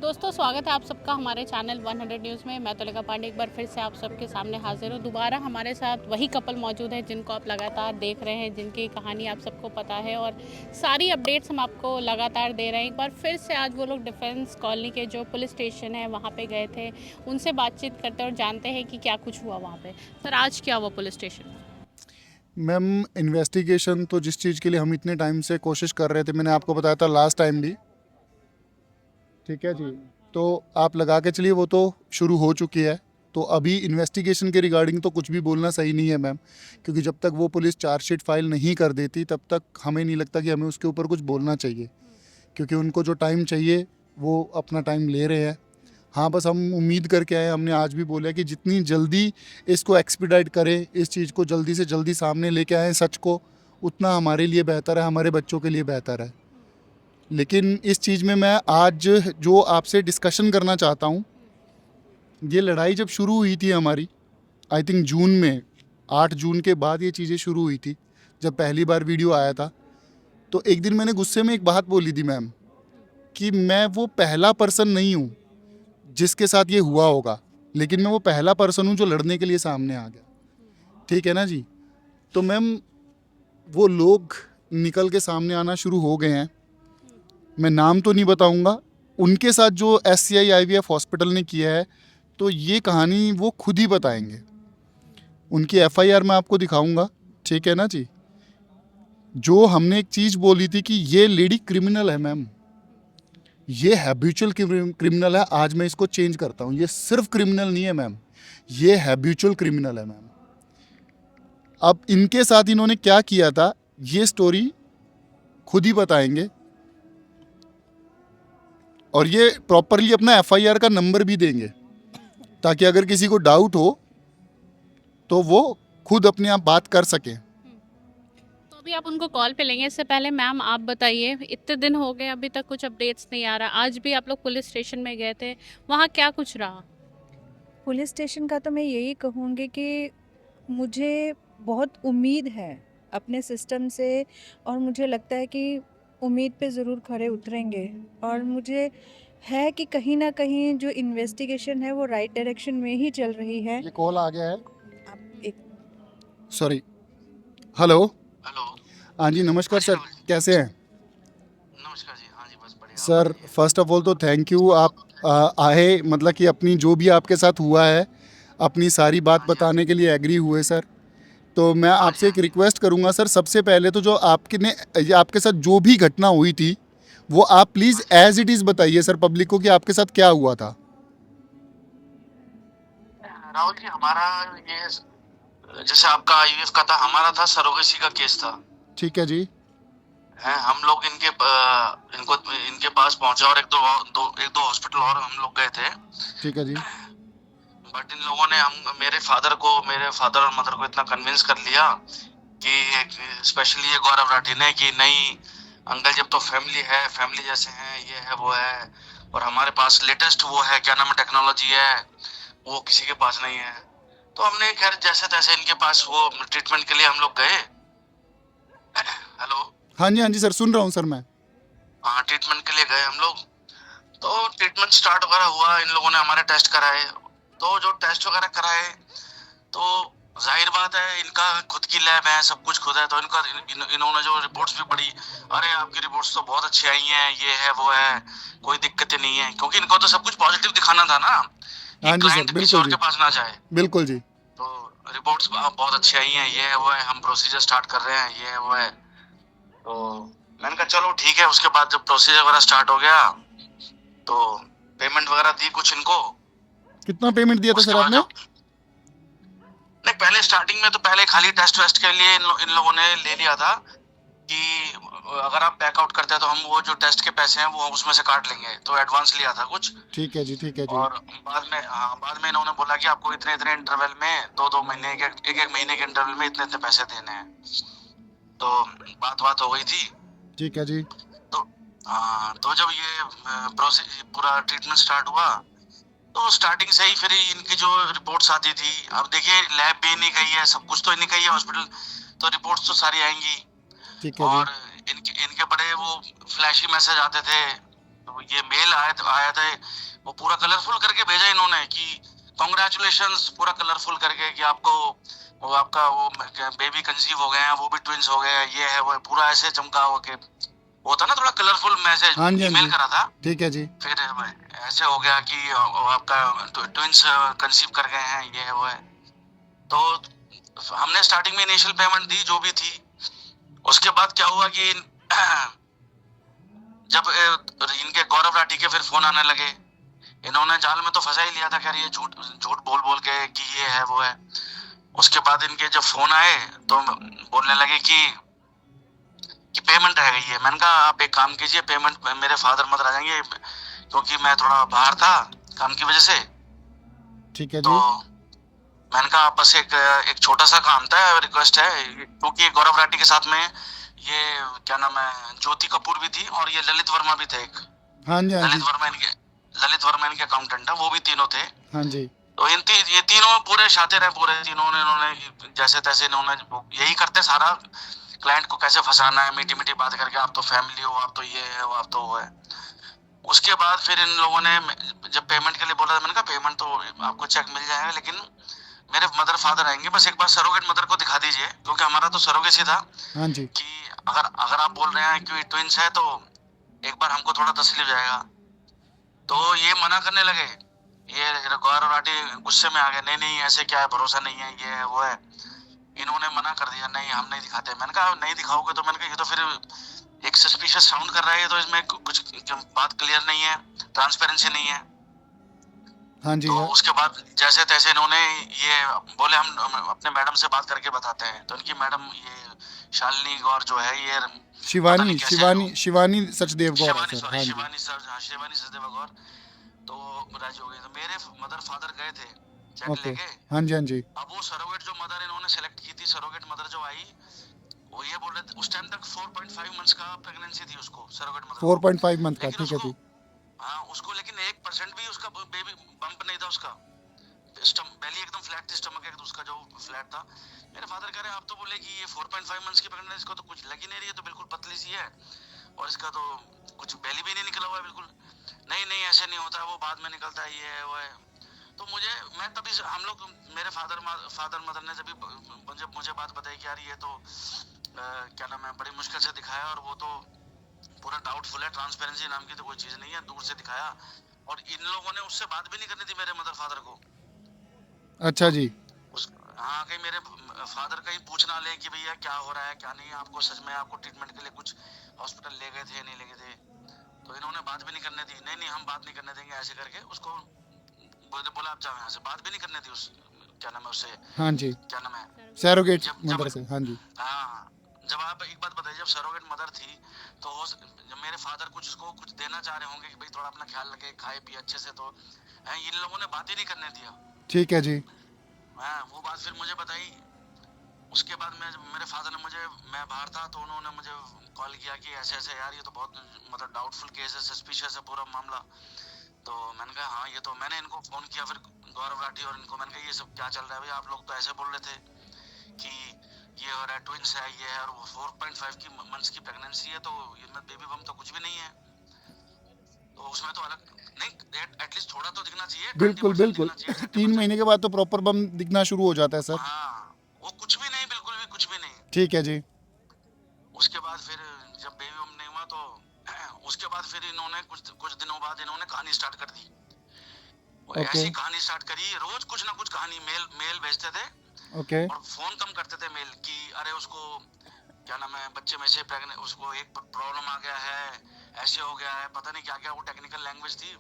दोस्तों स्वागत है आप सबका हमारे चैनल 100 न्यूज़ में। मैं तुलिका पांडे एक बार फिर से आप सबके सामने हाजिर हूँ। दोबारा हमारे साथ वही कपल मौजूद है जिनको आप लगातार देख रहे हैं, जिनकी कहानी आप सबको पता है और सारी अपडेट्स हम आपको लगातार दे रहे हैं। एक बार फिर से आज वो लोग डिफेंस कॉलोनी के जो पुलिस स्टेशन है वहाँ पे गए थे, उनसे बातचीत करते हैं और जानते हैं कि क्या कुछ हुआ वहाँ पे। सर आज क्या हुआ पुलिस स्टेशन में? मैम, इन्वेस्टिगेशन तो जिस चीज़ के लिए हम इतने टाइम से कोशिश कर रहे थे, मैंने आपको बताया था लास्ट टाइम भी। ठीक है जी। तो आप लगा के चलिए, वो तो शुरू हो चुकी है। तो अभी इन्वेस्टिगेशन के रिगार्डिंग तो कुछ भी बोलना सही नहीं है मैम, क्योंकि जब तक वो पुलिस चार्जशीट फाइल नहीं कर देती तब तक हमें नहीं लगता कि हमें उसके ऊपर कुछ बोलना चाहिए, क्योंकि उनको जो टाइम चाहिए वो अपना टाइम ले रहे हैं। हाँ, बस हम उम्मीद करके आए, हमने आज भी बोला कि जितनी जल्दी इसको एक्सपीडाइट करें, इस चीज़ को जल्दी से जल्दी सामने लेके आएँ सच को, उतना हमारे लिए बेहतर है, हमारे बच्चों के लिए बेहतर है। लेकिन इस चीज़ में मैं आज जो आपसे डिस्कशन करना चाहता हूँ, ये लड़ाई जब शुरू हुई थी हमारी, आई थिंक जून में, 8 जून के बाद ये चीज़ें शुरू हुई थी। जब पहली बार वीडियो आया था तो एक दिन मैंने गुस्से में एक बात बोली थी मैम, कि मैं वो पहला पर्सन नहीं हूँ जिसके साथ ये हुआ होगा, लेकिन मैं वो पहला पर्सन हूँ जो लड़ने के लिए सामने आ गया। ठीक है ना जी। तो मैम, वो लोग निकल के सामने आना शुरू हो गए हैं। मैं नाम तो नहीं बताऊंगा, उनके साथ जो SCI IVF हॉस्पिटल ने किया है, तो ये कहानी वो खुद ही बताएंगे। उनकी FIR मैं आपको दिखाऊंगा। ठीक है ना जी। जो हमने एक चीज़ बोली थी कि ये लेडी क्रिमिनल है मैम, ये हैबिचुअल क्रिमिनल है, आज मैं इसको चेंज करता हूँ। ये सिर्फ क्रिमिनल नहीं है मैम, ये हैबिचुअल क्रिमिनल है मैम। अब इनके साथ इन्होंने क्या किया था, ये स्टोरी खुद ही बताएंगे, और ये प्रॉपरली अपना FIR का नंबर भी देंगे, ताकि अगर किसी को डाउट हो तो वो खुद अपने आप बात कर सकें। तो अभी आप उनको कॉल पे लेंगे, इससे पहले मैम आप बताइए, इतने दिन हो गए अभी तक कुछ अपडेट्स नहीं आ रहा। आज भी आप लोग पुलिस स्टेशन में गए थे, वहाँ क्या कुछ रहा? पुलिस स्टेशन का तो मैं यही कहूँगी कि मुझे बहुत उम्मीद है अपने सिस्टम से, और मुझे लगता है कि उम्मीद पे ज़रूर खरे उतरेंगे। और मुझे है कि कहीं ना कहीं जो इन्वेस्टिगेशन है वो राइट डायरेक्शन में ही चल रही है। ये कॉल आ गया है, आप एक सॉरी। हेलो। हेलो। हाँ जी, नमस्कार हाँ जी सर, कैसे हैं? नमस्कार जी। हाँ जी, बस बढ़िया, आप सर बताइए। फर्स्ट ऑफ ऑल तो थैंक यू, आप आए, मतलब कि अपनी जो भी आपके साथ हुआ है अपनी सारी बात हाँ जी, हाँ जी। बताने के लिए एग्री हुए सर। तो मैं हाँ जी, आपसे हाँ एक जी। रिक्वेस्ट करूंगा सर, सबसे पहले तो जो आपके साथ जो भी घटना हुई थी वो आप प्लीज़ हाँ जी। एज इट इज़ बताइए सर पब्लिक को, कि आपके साथ क्या हुआ था। राहुल जी, हमारा ये जैसे आपका IVF का था, हमारा था सरोगेसी का केस था। ठीक है जी। है, हम लोग इनके पास पहुंचे और एक दो हॉस्पिटल और हम लोग गए थे। ठीक है जी। बट इन लोगों ने मेरे फादर और मदर को इतना कन्विंस कर लिया कि स्पेशली ये गौरव राठी ने, कि नहीं अंकल, जब तो फैमिली है, फैमिली जैसे हैं, ये है वो है, और हमारे पास लेटेस्ट वो है, क्या नाम है, टेक्नोलॉजी है, वो किसी के पास नहीं है। तो हमने खैर जैसे तैसे इनके पास वो ट्रीटमेंट के लिए हम लोग गए। हेलो। हाँ जी, हाँ जी सर, सुन रहा हूँ सर मैं। हाँ, ट्रीटमेंट के लिए गए हम लोग। तो ट्रीटमेंट स्टार्ट वगैरह हुआ, इन लोगों ने हमारे टेस्ट कराए। तो जो टेस्ट वगैरह कराए, तो जाहिर बात है इनका खुद की लैब है, सब कुछ खुद है, तो इन्होंने जो रिपोर्ट्स भी पढ़ी, अरे आपकी रिपोर्ट्स तो बहुत अच्छी आई हैं, ये है वो है, कोई दिक्कत नहीं है, क्योंकि इनको तो सब कुछ पॉजिटिव दिखाना था ना, कि हाँ जी सर, क्लाइंट किसी बिल्कुल और जी, के पास ना जाए। बिल्कुल जी। तो रिपोर्ट्स बहुत अच्छी आई हैं, ये है वो है, हम प्रोसीजर स्टार्ट कर रहे हैं, ये है वो है। तो मैंने कहा चलो ठीक है। उसके बाद जब प्रोसीजर वगैरह स्टार्ट हो गया, तो पेमेंट वगैरह दी कुछ इनको। कितना पेमेंट दिया था उसके सर बाद आपने? जब नहीं, पहले स्टार्टिंग में तो पहले खाली टेस्ट वेस्ट के लिए इन लोगों ने ले लिया था कि अगर आप बैकआउट करते हैं तो हम वो जो टेस्ट के पैसे हैं वो उसमें से काट लेंगे, तो एडवांस लिया था कुछ। ठीक है जी, ठीक है जी। और बाद में इन्होंने बोला कि आपको इतने इतने इंटरवल में, दो दो महीने एक महीने के इंटरवल में इतने इतने पैसे देने हैं। तो बात हो गई थी। ठीक है जी। तो हाँ, तो जब ये प्रोसेस पूरा ट्रीटमेंट स्टार्ट हुआ, तो स्टार्टिंग से ही फिर इनकी जो रिपोर्ट्स आती थी, अब देखिए लैब भी नहीं गई है, सब कुछ तो नहीं गई है हॉस्पिटल, तो रिपोर्ट्स तो सारी आएंगी। ठीक है जी। और इनके इनके बड़े वो फ्लैशी मैसेज आते थे, ये मेल आया था, वो पूरा कलरफुल करके भेजा इन्होंने कि कॉन्ग्रेचुलेशंस, पूरा कलरफुल करके कि आपको वो आपका वो बेबी कंसीव हो गए हैं, वो भी ट्विंस हो गए हैं, ये है वो है, पूरा ऐसे चमका हुआ के वो था ना, थोड़ा कलरफुल मैसेज हाँ जी, हाँ ईमेल जी। करा था। ठीक है जी। फिर ऐसे हो गया कि आपका ट्विंस कंसीव कर गए हैं, ये है वो है। तो हमने स्टार्टिंग में इनिशियल पेमेंट दी जो भी थी। उसके बाद क्या हुआ कि जब इनके गौरव राठी के फिर फोन आने लगे, इन्होंने जाल में तो फंसा ही लिया था, खैर ये झूठ झूठ बोल बोल के कि ये है वो है। उसके बाद इनके जब फोन आए तो बोलने लगे कि पेमेंट रह गई है। मैंने कहा आप एक काम कीजिए, पेमेंट मेरे फादर मदर आ जाएंगे, क्योंकि मैं थोड़ा बाहर था काम की वजह से। ठीक है तो जी। मैंने कहा आप बस एक छोटा सा काम था, रिक्वेस्ट है, क्योंकि गौरव राठी के साथ में ये क्या नाम है ज्योति कपूर भी थी और ये ललित वर्मा भी थे एक। हाँ जी, हाँ जी। ललित वर्मा इनके अकाउंटेंट है, वो भी तीनों थे। हाँ जी। तो ये तीनों पूरे शातिर हैं, पूरे तीनों ने इन्होंने जैसे तैसे इन्होंने यही करते सारा, क्लाइंट को कैसे फंसाना है, मीठी मीठी बात करके आप तो फैमिली हो, आप तो ये है, वो आप तो वो है। उसके बाद फिर इन लोगों ने जब पेमेंट के लिए बोला, मैंने कहा पेमेंट तो आपको चेक मिल जाएगा, लेकिन मेरे मदर फादर आएंगे, बस एक बार सरोगेट मदर को दिखा दीजिए, क्योंकि हमारा तो सरोगेसी था हाँ जी। कि अगर आप बोल रहे हैं कि ट्विंस है तो एक बार हमको थोड़ा तसल्ली हो जाएगा। तो ये मना करने लगे, ये गौरव राठी गुस्से में आ गए, नहीं नहीं ऐसे क्या है, भरोसा नहीं है, ये है वो है। इन्होंने मना कर दिया, नहीं हम नहीं दिखाते। मैंने कहा नहीं दिखाओगे तो, मैंने कहा ये तो फिर एक सस्पिशियस साउंड कर रहा है, तो इसमें कुछ बात क्लियर नहीं है, ट्रांसपेरेंसी नहीं है। हाँ जी। तो हाँ। उसके बाद जैसे तैसे इन्होंने ये बोले हम अपने मैडम से बात करके बताते हैं। तो इनकी मैडम ये शालिनी गौर जो है, ये पता शिवानी नहीं कैसे शिवानी शिवानी सचदेव गौर है शिवानी, सर। सॉरी हाँ जी। शिवानी सर, हाँ शिवानी सचदेवा गौर। तो राजी हो गई। तो मेरे मदर फादर गए थे चेक ओके। लेके। हाँ जी, हाँ जी। अब वो सरोगेट जो मदर इन्होंने सेलेक्ट की थी, सरोगेट मदर जो आई, वो ये बोल रहे थे उस टाइम तक 4.5 मंथ्स का प्रेगनेंसी थी उसको, सरोगेट मदर को। 4.5 मंथ का, लेकिन ठीक है उसको जी। हाँ उसको लेकिन 1% भी उसका बेबी बम्प नहीं था उसका। बेली एकदम फ्लैट थी, स्टमक एक उसका जो फ्लैट था। मेरे फादर कह रहे आप तो बोले कि ये 4.5 मंथ्स की प्रेगनेंसी, इसको तो कुछ लग ही नहीं रही है, तो बिल्कुल पतली सी है और इसका तो कुछ बेली भी नहीं निकला हुआ है बिल्कुल। नहीं नहीं ऐसे नहीं होता है, वो बाद में निकलता है, ये है वो है। तो मैं तभी हम लोग मेरे फादर मदर ने जब मुझे बात बताई कि यार ये तो क्या नाम है बड़ी मुश्किल से दिखाया, और वो तो पूरा डाउटफुल है, ट्रांसपेरेंसी नाम की तो कोई चीज नहीं है, दूर से दिखाया। और इन लोगों ने उससे बात भी नहीं करनी थी मेरे मदर फादर को। अच्छा जी। हाँ कहीं मेरे फादर कहीं पूछ ना ले कि भैया क्या हो रहा है क्या नहीं, आपको सच में आपको ट्रीटमेंट के लिए कुछ हॉस्पिटल ले गए थे नहीं ले गए थे। तो इन्होंने बात भी नहीं करने दी, नहीं नहीं हम बात नहीं करने देंगे, ऐसे करके उसको बोला आप जाओ यहाँ से, बात भी नहीं करने दी उस क्या नाम है उससे, हाँ जी। क्या नाम है सैरोगेट जब मदर से। हाँ जी। हाँ जब आप एक बात बताइए, जब सरोगेट मदर थी तो जब मेरे फादर उसको कुछ देना चाह रहे होंगे कि भाई थोड़ा अपना ख्याल रखे, खाए पिए अच्छे से, तो इन लोगों ने बात ही नहीं करने दिया। ठीक है जी। हाँ वो बात फिर मुझे बताई। उसके बाद मेरे फादर ने मैं बाहर था तो उन्होंने मुझे कॉल किया कि ऐसे ऐसे यार ये तो बहुत मतलब डाउटफुल केस है, सस्पिशियस है पूरा मामला। तो मैंने कहा हाँ ये तो, मैंने इनको फोन किया फिर गौरव राठी और इनको, मैंने कहा ये सब क्या चल रहा है भाई, आप लोग तो ऐसे बोल रहे थे कि ये हो रहा है ट्विंस है ये है, और 4.5 की मंथ्स की प्रेगनेंसी है, तो इनमें बेबी बम तो कुछ भी नहीं है, तो उसमें तो अलग नहीं, एटलीस्ट थोड़ा तो दिखना चाहिए, बिल्कुल 20% बिल्कुल। दिखना चाहिए, 3 30%। महीने के बाद तो प्रॉपर बम दिखना शुरू हो जाता है सर। हाँ वो कुछ भी नहीं, बिल्कुल भी कुछ भी नहीं। ठीक है जी। उसके बाद फिर जब बेबी बम नहीं हुआ तो उसके बाद फिर इन्होंने कुछ दिनों बाद इन्होंने कहानी स्टार्ट कर दी। ओके। ऐसी कहानी स्टार्ट करी, रोज कुछ ना कुछ कहानी मेल भेजते थे ओके। और फोन कम करते थे मेल कि अरे उसको क्या नाम है बच्चे में से प्रेग्नेंट, उसको एक प्रॉब्लम आ गया है, ऐसे हो गया है, पता नहीं क्या क्या, वो टेक्निकल लैंग्वेज थी,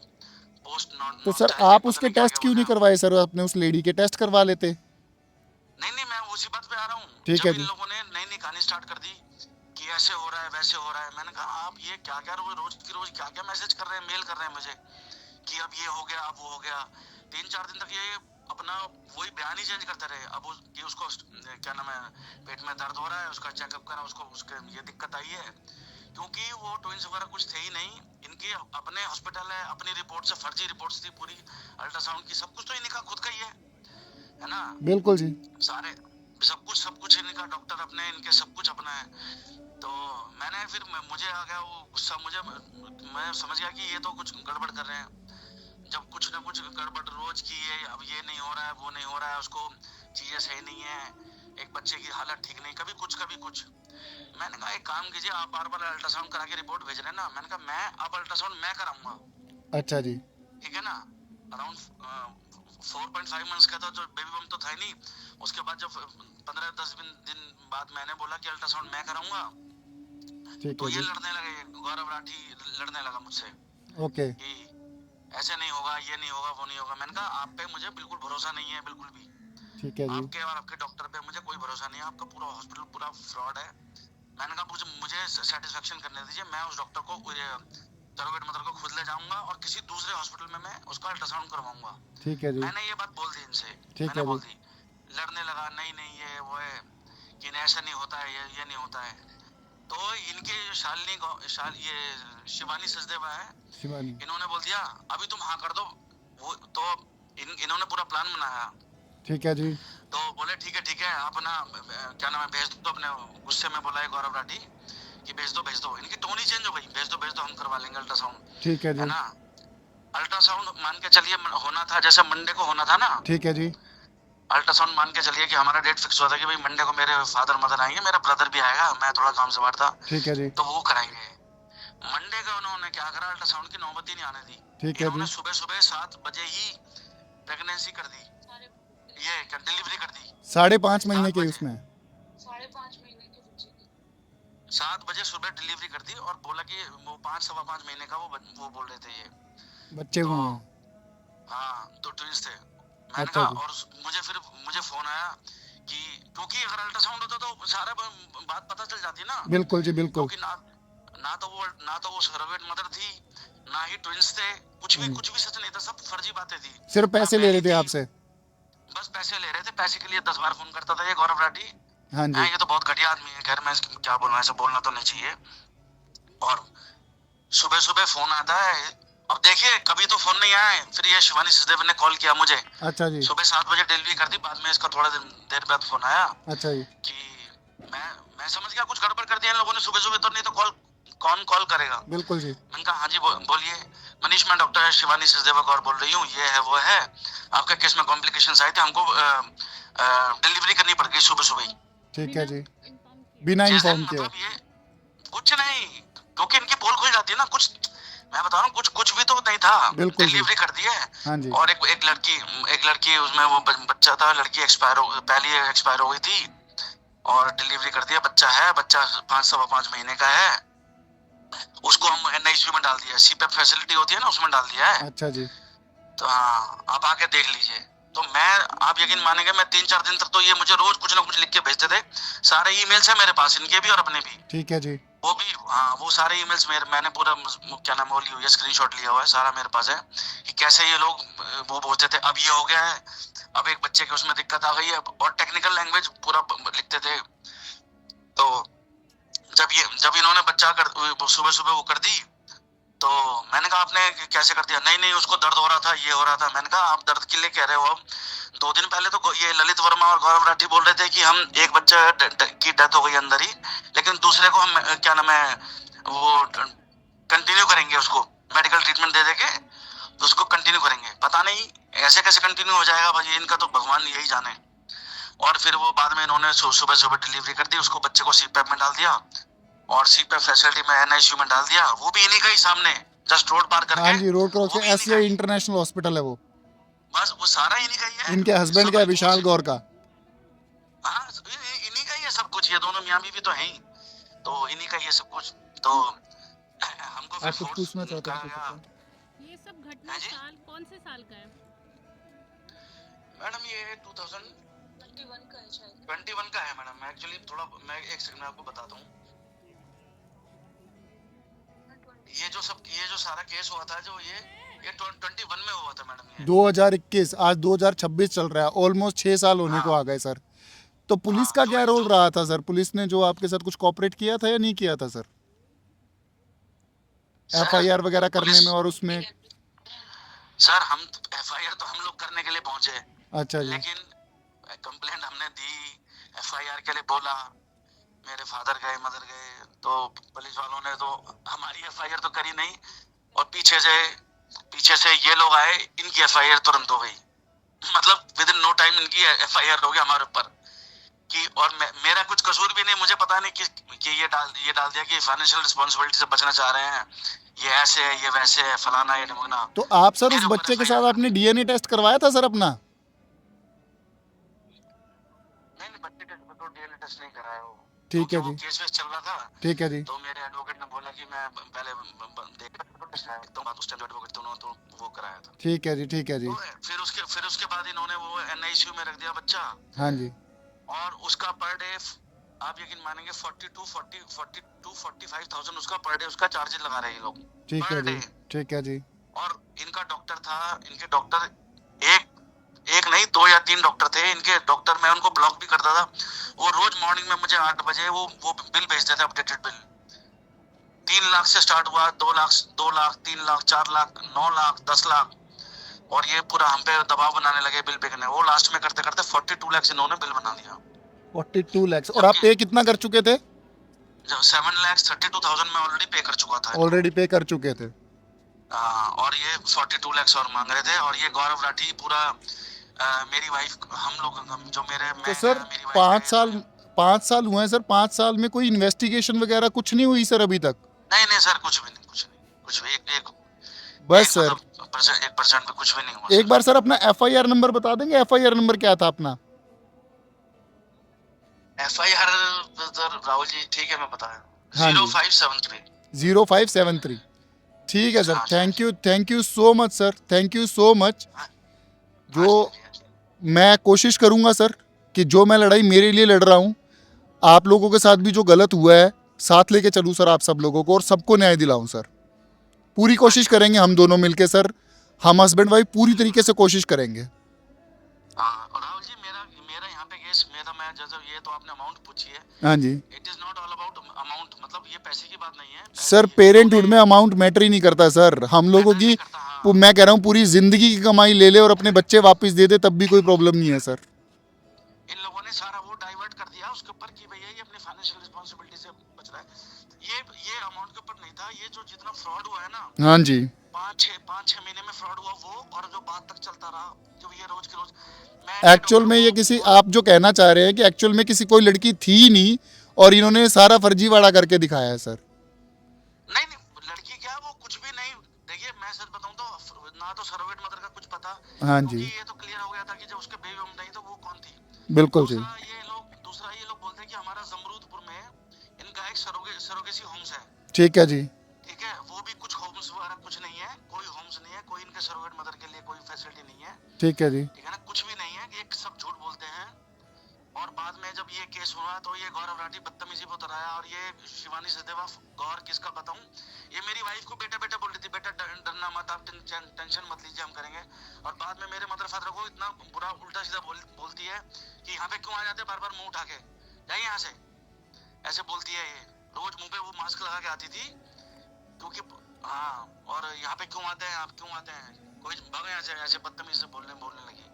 पोस्ट तो सर आप उसके टेस्ट क्यों नहीं करवाए सर, अपने उस लेडी के टेस्ट करवा लेते। नहीं नहीं मैं उसी बात पे आ रहा हूँ। ठीक जब है इन जी। लोगों ने नई नई कहानी स्टार्ट कर दी कि ऐसे हो रहा है वैसे हो रहा है, मैंने कहा आप ये क्या क्या रोज की रोज क्या क्या मैसेज कर रहे हैं, मेल कर रहे हैं मुझे कि अब ये हो गया अब वो हो गया। 3-4 दिन तक ये अपना वही बयान ही चेंज करते रहे। अब कि उसको क्या नाम है पेट में दर्द हो रहा है, उसका चेकअप करा, उसको उसके ये दिक्कत आई है, क्योंकि वो ट्विंस वगैरह कुछ थे ही नहीं। इनकी अपने हॉस्पिटल है, अपनी रिपोर्ट से फर्जी रिपोर्ट्स थी पूरी, अल्ट्रासाउंड की, सब कुछ तो इनका खुद का ही है ना। बिल्कुल जी। सारे सब कुछ इनका, डॉक्टर अपने, इनके सब कुछ अपना है। तो मैंने फिर मुझे आ गया वो गुस्सा, मुझे मैं समझ गया कि ये तो कुछ गड़बड़ कर रहे हैं। जब कुछ ना कुछ गड़बड़ रोज की है, अब ये नहीं हो रहा है, वो नहीं हो रहा है, उसको चीजें सही नहीं है, एक बच्चे की हालत ठीक नहीं, कभी कुछ कभी कुछ। मैंने कहा एक काम कीजिए, आप बार बार अल्ट्रासाउंड करा के रिपोर्ट भेज रहे हैं ना, मैंने कहा मैं अब अल्ट्रासाउंड मैं कराऊंगा, अच्छा जी। ठीक है ना। अराउंड 4.5 मंथ्स का था, जो बेबी बम तो था ही नहीं। उसके बाद जब 15-10 दिन बाद मैंने बोला कि अल्ट्रासाउंड मैं कराऊंगा, ठीक तो है ये जी। लड़ने लगे, गौरव राठी लड़ने लगा मुझसे ओके। कि ऐसे नहीं होगा, ये नहीं होगा, वो नहीं होगा। मैंने कहा आप पे मुझे बिल्कुल भरोसा नहीं है, बिल्कुल भी। ठीक है जी। आपके और आपके डॉक्टर पे मुझे कोई भरोसा नहीं है, आपका पूरा हॉस्पिटल पूरा फ्रॉड है। मैंने कहा मुझे सेटिस्फेक्शन करने दीजिए, मैं उस डॉक्टर को, सरोगेट मदर को खुद ले जाऊंगा और किसी दूसरे हॉस्पिटल में मैं उसका अल्ट्रासाउंड करवाऊंगा। ठीक है जी। मैंने ये बात बोल दी इनसे, ठीक मैंने है बोल जी। दी। लड़ने लगा, नहीं नहीं ये वो है कि नहीं, ऐसा नहीं होता है, ये नहीं होता है। तो इनके जो ये शिवानी सचदेवा है, शिवानी। इन्होंने बोल दिया अभी तुम हाँ कर दो। वो तो इन्होंने पूरा प्लान बनाया। ठीक है जी। तो बोले ठीक है आप ना क्या नाम है, भेज दो अपने। गुस्से में बोला है गौरव राठी कि भेज दो। इनकी टोन ही चेंज हो गई, भेज दो हम करवा लेंगे अल्ट्रासाउंड, ठीक है है जी। ना। अल्ट्रासाउंड मान के चलिए होना था, जैसे मंडे को होना था ना, ठीक है जी। अल्ट्रासाउंड मान के चलिए कि हमारा डेट फिक्स हुआ था कि भाई मंडे को मेरे फादर मदर आएंगे, मेरा ब्रदर भी आएगा, मैं थोड़ा काम से बाहर था, ठीक है जी। तो वो कराएंगे। मंडे का उन्होंने क्या करा, अल्ट्रासाउंड की नौबत ही नहीं आने दी। ठीक है इन्होंने जी। सुबह सुबह 7 बजे ही प्रेगनेंसी कर दी, ये डिलीवरी कर दी। 5.5 महीने 7 के बजे उसमें। 7 बजे सुबह डिलीवरी कर दी और बोला कि वो 5 सवा 5 महीने का वो बोल रहे थे ये। बच्चे तो हुए हैं। हाँ, तो ट्विंस थे। मैंने अच्छा कहा, जी। और मुझे फोन आया कि क्योंकि अगर अल्ट्रासाउंड होता तो सारा बात पता चल जाती ना। बिल्कुल जी बिल्कुल। क्योंकि ना तो वो सरोगेट मदर थी, ना ही ट्विंस थे, कुछ भी सच नहीं था, सब फर्जी बातें थी। सिर्फ ना पैसे ले रहे बेबी थे थी, आपसे। बस पैसे ले रहे थे। पैसे के लिए 10 बार फोन करता था ये गौरव राठी। हाँ जी। ये तो बहुत घटिया आदमी है, खैर मैं क्या बोलूं, ऐसा बोलना तो नहीं चाहिए। और सुबह सुबह फोन आता है। अब देखिए, कभी तो फोन नहीं आया, फिर ये शिवानी सचदेव ने कॉल किया मुझे। अच्छा जी। सुबह 7 बजे डिलीवरी कर दी, बाद में इसका थोड़ा देर बाद फोन आया अच्छा जी। कि मैं समझ गया कुछ गड़बड़ कर दिया इन लोगों ने सुबह सुबह, तो नहीं तो कौन कॉल करेगा। बिल्कुल जी। मैंने कहा हाँ जी बोलिए। मनीष, मैं डॉक्टर शिवानी सचदेवा कौर बोल रही हूँ, ये है वो है, आपके केस में कॉम्प्लिकेशंस आए थे, हमको डिलीवरी करनी पड़ गई सुबह सुबह ही। ठीक है जी। बिना जिस दिन इन्फॉर्म किए। मतलब ये कुछ नहीं, क्योंकि इनकी पोल खुल जाती है ना, कुछ मैं बता रहा हूँ, कुछ भी तो नहीं था। बिल्कुल जी। डिलीवरी कर दी है। हाँ जी। और एक लड़की उसमें वो बच्चा था, लड़की पहले एक्सपायर हो गई थी, और डिलीवरी कर दिया। बच्चा है, बच्चा 5 सवा 5 महीने का है। उसको हम एनआईसीयू में डाल दिया, सीपैप फैसिलिटी होती है ना, उसमें डाल दिया है। अच्छा जी। तो हाँ, आप आके देख लीजिए। तो आप यकीन मानेंगे, मैं 3-4 दिन तक तो ये मुझे रोज कुछ ना कुछ लिख के भेजते थे। सारे ईमेल्स है मेरे पास, इनके भी और अपने भी। ठीक है जी। वो भी, हाँ, वो सारे ईमेल्स मैंने पूरा क्या नाम वो लिया हुआ है, स्क्रीनशॉट लिया हुआ है, सारा मेरे पास है कि कैसे ये लोग वो बोलते थे अब ये हो गया है, अब एक बच्चे के उसमें दिक्कत आ गई है, और टेक्निकल लैंग्वेज पूरा लिखते थे। तो जब इन्होंने सुबह सुबह वो कर दी, तो मैंने कहा आपने कैसे कर दिया। नहीं उसको दर्द हो रहा था, ये हो रहा था। मैंने कहा आप दर्द के लिए कह रहे हो। अब 2 दिन पहले तो ये ललित वर्मा और गौरव राठी बोल रहे थे कि हम एक बच्चा की डेथ हो गई अंदर ही, लेकिन दूसरे को हम क्या नाम है वो कंटिन्यू करेंगे, उसको मेडिकल ट्रीटमेंट दे देके तो उसको कंटिन्यू करेंगे। पता नहीं ऐसे कैसे कंटिन्यू हो जाएगा भाई, इनका तो भगवान यही जाने। और फिर वो बाद में इन्होंने सुबह सुबह डिलीवरी कर दी, उसको बच्चे को सीपैप में डाल दिया, और सीपैप फैसिलिटी में एनआईसीयू में डाल दिया। वो भी इन्हीं का ही सामने, जस्ट रोड पार करके। हाँ जी, रोड क्रॉस वो पे भी इन्हीं का एससीआई ही, इंटरनेशनल हॉस्पिटल है वो। बस वो सारा इन्हीं का ही है। इनके हस्बैंड का है, विशाल गौर का। हाँ, इन्हीं का ही है सब कुछ, ये दोनों मियाँ बीवी तो है ही, तो इन्हीं का ही है सब कुछ। तो हमको फिर आप कुछ फोर्स पूछना चाहते करा हैं तो गया। पूछें। ये सब घटना हाँ जी? साल कौन से साल का है? मैडम ये 2021 का है मैडम। एक्चुअली थोड़ा मैं एक सेकंड में आपको बताता हूँ। ये जो सारा केस हुआ था, जो ये 21 में हुआ था मैडम। ये 2021, आज 2026 चल रहा है, ऑलमोस्ट 6 साल होने को हाँ, आ गए सर। तो पुलिस का जो क्या रोल जो रहा था सर? पुलिस ने जो आपके साथ कुछ कोऑपरेट किया था या नहीं किया था सर? सर एफआईआर वगैरह करने पुलिस में और उसमें। सर हम एफआईआर तो हम लोग करने के लिए पहुंचे, अच्छा जी। लेकिन कंप्लेंट हमने दी, एफआईआर के लिए बोला, मेरे फादर गए, मदर गए, तो पुलिस वालों ने तो हमारी एफआईआर तो करी नहीं, और पीछे से ये लोग आए, इनकी एफआईआर तुरंत हो गई। मतलब विद इन नो टाइम इनकी एफआईआर हो गया हमारे ऊपर कि, और मेरा कुछ कसूर भी नहीं, मुझे पता नहीं कि ये डाल दिया कि फाइनेंशियल रिस्पांसिबिलिटी से बचना चाह रहे हैं, ये ऐसे है, ये वैसे है, फलाना ये ढिमकना। तो आप सर उस मेरे ऊपर बच्चे के FIR साथ आपने डीएनए टेस्ट करवाया था सर अपना? नहीं, बच्चे का तो डीएनए टेस्ट नहीं कराया वो, ठीक क्योंकि है वो जी, केस वेस चल रहा था। ठीक है जी, तो मेरे एडवोकेट ने बोला कि मैं पहले देखता हूँ, उस टाइम एडवोकेट थे, उन्होंने तो वो कराया था। ठीक है जी, ठीक है जी। तो फिर उसके बाद इन्होंने वो एनआईसीयू में रख दिया बच्चा, हाँ जी, और उसका पर डे आप यकीन मानेंगे 45,000 उसका पर डे उसका चार्जेस लगा रहे हैं ये लोग, ठीक है पर जी, डे। ठीक है जी, और इनका डॉक्टर था, इनके डॉक्टर एक एक नहीं 2 या 3 डॉक्टर थे इनके डॉक्टर, मैं उनको ब्लॉक भी करता था। वो रोज मॉर्निंग में मुझे 8 बजे वो बिल भेजते थे, अपडेटेड बिल। 3 लाख से स्टार्ट हुआ, 2 लाख, 2 लाख, 3 लाख, 4 लाख, 9 लाख, 10 लाख, और ये पूरा हम पे दबाव बनाने लगे बिल पे करने। वो लास्ट में करते करते 42 लाख इन्होंने बिल बना दिया। 42 लाख। और आप पे कितना कर चुके थे? 7,32,000 में ऑलरेडी पे कर चुका था। ऑलरेडी पे कर चुके थे। और ये 42 लाख और मांग रहे थे। और ये गौरव राठी पूरा मेरी वाइफ, जो मेरे तो मैं सर मेरी वाइफ 5 साल हुए हैं सर, 5 साल में कोई इन्वेस्टिगेशन वगैरह कुछ नहीं हुई सर अभी तक? नहीं सर, कुछ भी नहीं, कुछ भी बस सर, 1% भी कुछ भी नहीं हुआ। एक बार सर अपना एफआईआर नंबर बता देंगे? एफआईआर नंबर क्या था अपना? एफआईआर सर राहुल जी, ठीक है मैं बताया, हाँ जी। 0573। 0573। ठीक है सर, हाँ जी, thank you so much sir, thank you so much. हाँ जो जी, हाँ जी। मैं कोशिश करूंगा सर कि जो मैं लड़ाई मेरे लिए लड़ रहा हूँ, आप लोगों के साथ भी जो गलत हुआ है साथ लेके चलूँ सर आप सब लोगों को, और सबको न्याय दिलाऊं सर। पूरी कोशिश करेंगे हम दोनों मिलके सर, हम हस्बैंड वाइफ पूरी तरीके से कोशिश करेंगे। और राहुल जी, मेरा यहाँ पे केस, मैं जैसे, ये तो आपने अमाउंट पूछी है, हाँ जी it is not all about amount, मतलब ये पैसे की बात नहीं है सर, पेरेंटहुड में अमाउंट मैटर ही नहीं करता सर। हम लोगों की, मैं कह रहा हूँ पूरी जिंदगी की कमाई ले ले और अपने बच्चे वापस दे दे, तब भी कोई प्रॉब्लम नहीं है सर। इन लोगों ने सारा वो डाइवर्ट कर दिया उसके ऊपर कि भैया ये अपनी फाइनेंशियल रिस्पांसिबिलिटी से बच रहा है। ये अमाउंट के ऊपर नहीं था, ये जो जितना फ्रॉड हुआ है ना, हाँ जी, 5-6 महीने में फ्रॉड हुआ वो, और जो बाद तक चलता रहा, जो ये रोज के रोज एक्चुअल में ये किसी, आप जो कहना चाह रहे हैं कि एक्चुअल में किसी कोई लड़की थी ही नहीं और इन्होंने सारा फर्जीवाड़ा करके दिखाया है सर। नहीं, लड़की क्या, वो कुछ भी नहीं। देखिए मैं सच बताऊं तो ना तो सरोगेट मदर का कुछ पता। हाँ जी, ये तो क्लियर हो गया था कि जब उसके बेबी मम नहीं तो वो कौन थी। बिल्कुल जी, दूसरा ये लोग बोलते हैं कि हमारा जमरूदपुर में इनका एक सरोगेसी होम्स है। ठीक है जी, ठीक है, वो भी कुछ होम्स वगैरह कुछ नहीं है, कोई होम्स नहीं है, कोई इनके सरोगेट मदर के लिए कोई फैसिलिटी नहीं है। ठीक है जी, ठीक है ना, कुछ भी नहीं है, कि एक सब झूठ बोलते हैं। और बाद में जब ये केस हुआ तो ये गौरव राठी बदतमीजी पे उतर आया, और ये शिवानी सचदेवा, गौर किसका बताऊं, ये मेरी वाइफ को बेटा बेटा बोल रही थी, बेटा डरना मत, आप टेंशन मत लीजिए, हम करेंगे। और बाद में मेरे मदर फादर को इतना बुरा उल्टा सीधा बोलती है कि यहाँ पे क्यों आ जाते बार बार मुंह उठा के, जाइए यहाँ से, ऐसे बोलती है। ये रोज मुंह पे वो मास्क लगा के आती थी, क्योंकि हाँ, और यहाँ पे क्यों आते हैं, आप क्यों आते हैं, कोई भागो यहाँ से, ऐसे बदतमीजी से बोलने लगी।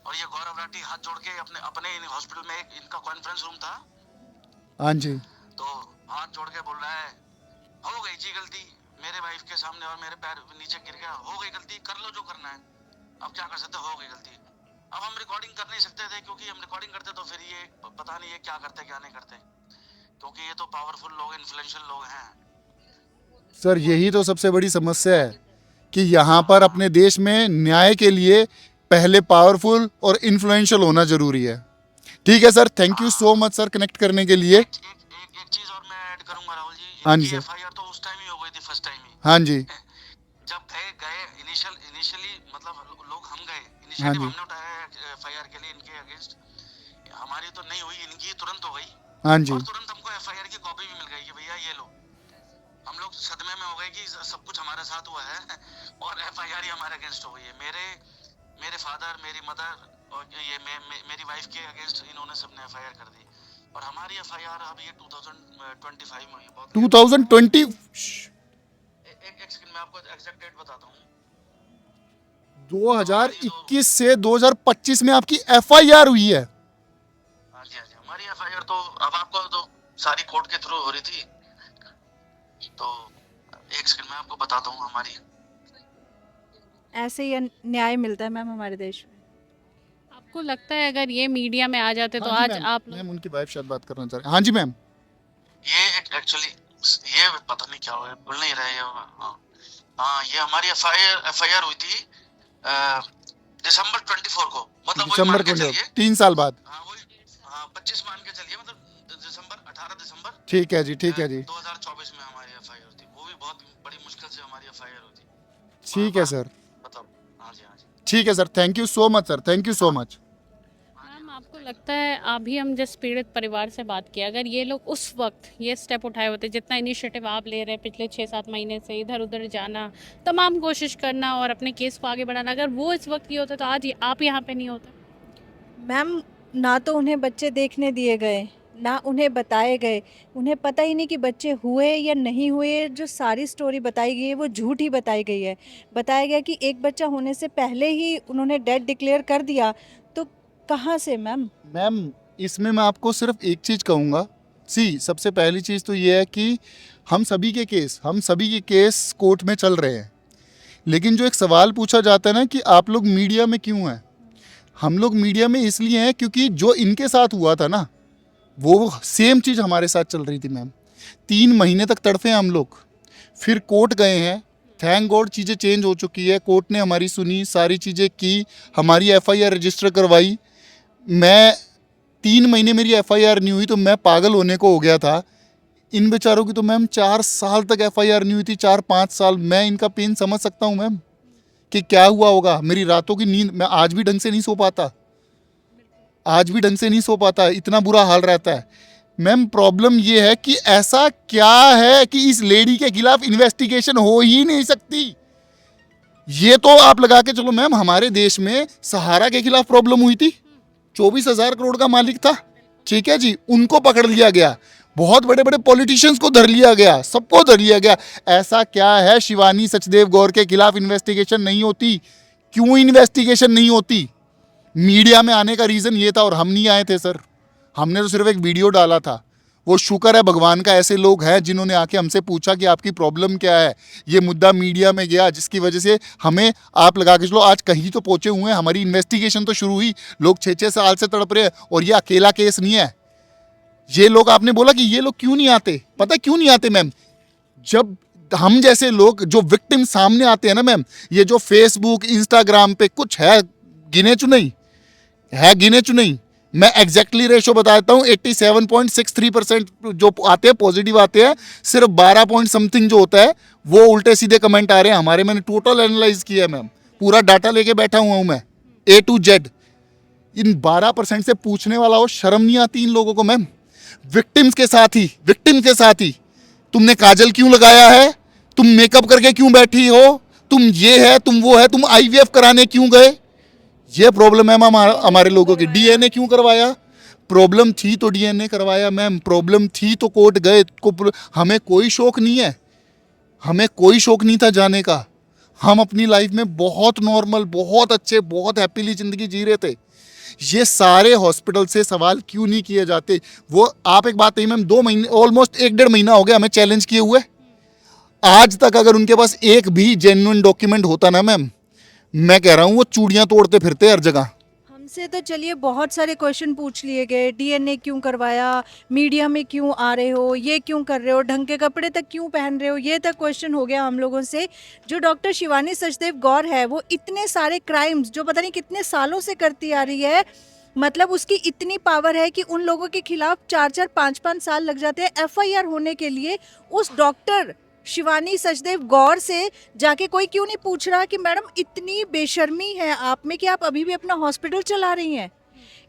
और ये गौरव राठी हाथ जोड़ के अपने हॉस्पिटल में एक इनका कॉन्फ्रेंस रूम था, हाँ जी, तो हाथ जोड़ के बोल रहा है, हो गई जी गलती मेरे वाइफ के सामने, और मेरे पैर नीचे गिर गया, हो गई गलती, कर लो जो करना है, अब क्या कर सकते, हो गई गलती। अब हम रिकॉर्डिंग कर नहीं सकते थे, क्योंकि हम रिकॉर्डिंग करते तो फिर ये पता नहीं ये क्या करते क्या नहीं करते, क्योंकि ये तो पावरफुल लोग, इन्फ्लुएंशियल लोग हैं। सर यही तो सबसे बड़ी समस्या है कि यहाँ पर अपने देश में न्याय के लिए पहले पावरफुल और इन्फ्लुएंशियल होना जरूरी है। ठीक है sir, thank you so much sir connect करने के लिए। एक चीज और मैं ऐड करूंगा राहुल जी, हाँ जी सर, एफआईआर तो उस टाइम ही हो गई थी, फर्स्ट टाइम ही, हाँ जी, जब गए इनिशियली, मतलब लोग हम गए, हाँ इनिशिएटिव जी, हमने उठाया एफआईआर के लिए इनके अगेंस्ट, हमारी तो नहीं हुई, इनकी तुरंत हो गई। हाँ जी, और तुरंत हमको एफआईआर की कॉपी भी मिल गई कि भैया ये लो। हम लोग सदमे में हो गए कि सब कुछ हमारे साथ हुआ है और एफआईआर ही हमारे अगेंस्ट हो गई है। मेरे फादर, मेरी मदर और ये मेरी वाइफ के अगेंस्ट इन्होंने सबने एफआईआर कर दी। और हमारी एफआईआर अब ये 2025 में हुई है। बहुत 2020 एक सेकंड मैं आपको एग्जैक्ट डेट बताता हूँ। 2021 से 2025 में आपकी एफआईआर हुई है? हाँ जी, हमारी एफआईआर तो अब आपको तो सारी कोर्ट के थ्रू हो रही थी। तो एक सेकंड में आपको बताता हूँ हमारी। ऐसे ही न्याय मिलता है मैम हमारे देश में। आपको लगता है अगर ये मीडिया में आ जाते तो हाँ जी आज मैम, आप लोग मैम उनकी वाइफ शायद बात करना चाह रहे हैं। हाँ जी मैम। ये एक्चुअली ये पता नहीं क्या हुआ है, बोल नहीं रहे ये। हाँ ये हमारी एफआईआर हुई थी दिसंबर 24 को, मतलब वही दिसंबर मान के 20, चलिए। 3 साल बाद। हाँ वही, हाँ 25 मान के चलिए, मतलब दिसंबर 18 दिसंबर ठीक है जी, ठीक है जी, 2024 में हमारी एफआईआर थी। वो भी बहुत बड़ी मुश्किल से हमारी एफआईआर हुई थी। ठीक है सर, मतलब हाँ जी हाँ जी। ठीक है sir, thank you so much sir, thank you so much. Ma'am आपको लगता है अभी हम जिस पीड़ित परिवार से बात किया, अगर ये लोग उस वक्त ये स्टेप उठाए होते, जितना इनिशिएटिव आप ले रहे हैं पिछले 6-7 महीने से, इधर उधर जाना, तमाम कोशिश करना और अपने केस को आगे बढ़ाना, अगर वो इस वक्त ये होते तो आज आप यहाँ पे नहीं होते। मैम ना तो उन्हें बच्चे देखने दिए गए, ना उन्हें बताए गए, उन्हें पता ही नहीं कि बच्चे हुए या नहीं हुए। जो सारी स्टोरी बताई गई है वो झूठ ही बताई गई है। बताया गया कि एक बच्चा होने से पहले ही उन्होंने डेड डिक्लेयर कर दिया, तो कहाँ से मैम? मैम इसमें मैं आपको सिर्फ एक चीज़ कहूँगा। सबसे पहली चीज़ तो ये है कि हम सभी के केस कोर्ट में चल रहे हैं, लेकिन जो एक सवाल पूछा जाता है ना कि आप लोग मीडिया में क्यों हैं, हम लोग मीडिया में इसलिए हैं क्योंकि जो इनके साथ हुआ था ना वो सेम चीज़ हमारे साथ चल रही थी मैम। 3 महीने तक तड़फे हैं हम लोग, फिर कोर्ट गए हैं, थैंक गॉड चीज़ें चेंज हो चुकी है, कोर्ट ने हमारी सुनी, सारी चीज़ें की, हमारी एफआईआर रजिस्टर करवाई। मैं 3 महीने मेरी एफआईआर नहीं हुई तो मैं पागल होने को हो गया था। इन बेचारों की तो मैम 4 साल तक एफआईआर नहीं हुई थी, 4-5 साल। मैं इनका पेन समझ सकता हूँ मैम कि क्या हुआ होगा। मेरी रातों की नींद, मैं आज भी ढंग से नहीं सो पाता, इतना बुरा हाल रहता है मैम। प्रॉब्लम ये है कि ऐसा क्या है कि इस लेडी के खिलाफ इन्वेस्टिगेशन हो ही नहीं सकती। ये तो आप लगा के चलो मैम, हमारे देश में सहारा के खिलाफ प्रॉब्लम हुई थी, 24,000 करोड़ का मालिक था, ठीक है जी, उनको पकड़ लिया गया। बहुत बड़े बड़े पॉलिटिशियंस को धर लिया गया, सबको धर लिया गया। ऐसा क्या है शिवानी सचदेव गौर के खिलाफ इन्वेस्टिगेशन नहीं होती? क्यों इन्वेस्टिगेशन नहीं होती? मीडिया में आने का रीज़न ये था, और हम नहीं आए थे सर, हमने तो सिर्फ एक वीडियो डाला था। वो शुक्र है भगवान का ऐसे लोग हैं जिन्होंने आके हमसे पूछा कि आपकी प्रॉब्लम क्या है। ये मुद्दा मीडिया में गया जिसकी वजह से हमें, आप लगा के चलो, आज कहीं तो पहुंचे हुए हैं। हमारी इन्वेस्टिगेशन तो शुरू हुई, लोग 6-6 साल से तड़प रहे हैं, और ये अकेला केस नहीं है। ये लोग, आपने बोला कि ये लोग क्यों नहीं आते, पता क्यों नहीं आते मैम? जब हम जैसे लोग जो विक्टिम सामने आते हैं ना मैम, ये जो फेसबुक इंस्टाग्राम पे कुछ है गिने चुने, मैं एग्जैक्टली रेशो बताता हूँ, 87.63% जो आते हैं पॉजिटिव आते हैं, सिर्फ 12 पॉइंट समथिंग जो होता है वो उल्टे सीधे कमेंट आ रहे हैं हमारे। मैंने टोटल एनालाइज किया है मैम, पूरा डाटा लेके बैठा हुआ हूँ मैं A to Z। इन 12% से पूछने वाला हो, शर्म नहीं आती इन लोगों को मैम? विक्टिम के साथ ही तुमने काजल क्यों लगाया है, तुम मेकअप करके क्यों बैठी हो, तुम ये है तुम वो है, तुम IVF कराने क्यों गए, ये प्रॉब्लम है मैम हमारे लोगों की। DNA क्यों करवाया? प्रॉब्लम थी तो DNA करवाया मैम, प्रॉब्लम थी तो कोर्ट गए। हमें कोई शौक नहीं था जाने का। हम अपनी लाइफ में बहुत नॉर्मल, बहुत अच्छे, बहुत हैप्पीली ज़िंदगी जी रहे थे। ये सारे हॉस्पिटल से सवाल क्यों नहीं किए जाते? वो आप एक बात नहीं मैम, 2 महीने, ऑलमोस्ट 1-1.5 महीना हो गया हमें चैलेंज किए हुए। आज तक अगर उनके पास एक भी जेन्युइन डॉक्यूमेंट होता ना मैम, मैं कह रहा हूँ वो चूड़ियाँ तोड़ते फिरते हर जगह। हमसे तो चलिए बहुत सारे क्वेश्चन पूछ लिए गए, DNA क्यों करवाया, मीडिया में क्यों आ रहे हो, ये क्यों कर रहे हो, ढंग के कपड़े तक क्यों पहन रहे हो, ये तक क्वेश्चन हो गया हम लोगों से। जो डॉक्टर शिवानी सचदेव गौर है, वो इतने सारे क्राइम्स जो पता नहीं कितने सालों से करती आ रही है, मतलब उसकी इतनी पावर है कि उन लोगों के खिलाफ 4-4, 5-5 साल लग जाते हैं FIR होने के लिए। उस डॉक्टर शिवानी सचदेव गौर से जाके कोई क्यों नहीं पूछ रहा कि मैडम इतनी बेशर्मी है आप में कि आप अभी भी अपना हॉस्पिटल चला रही हैं?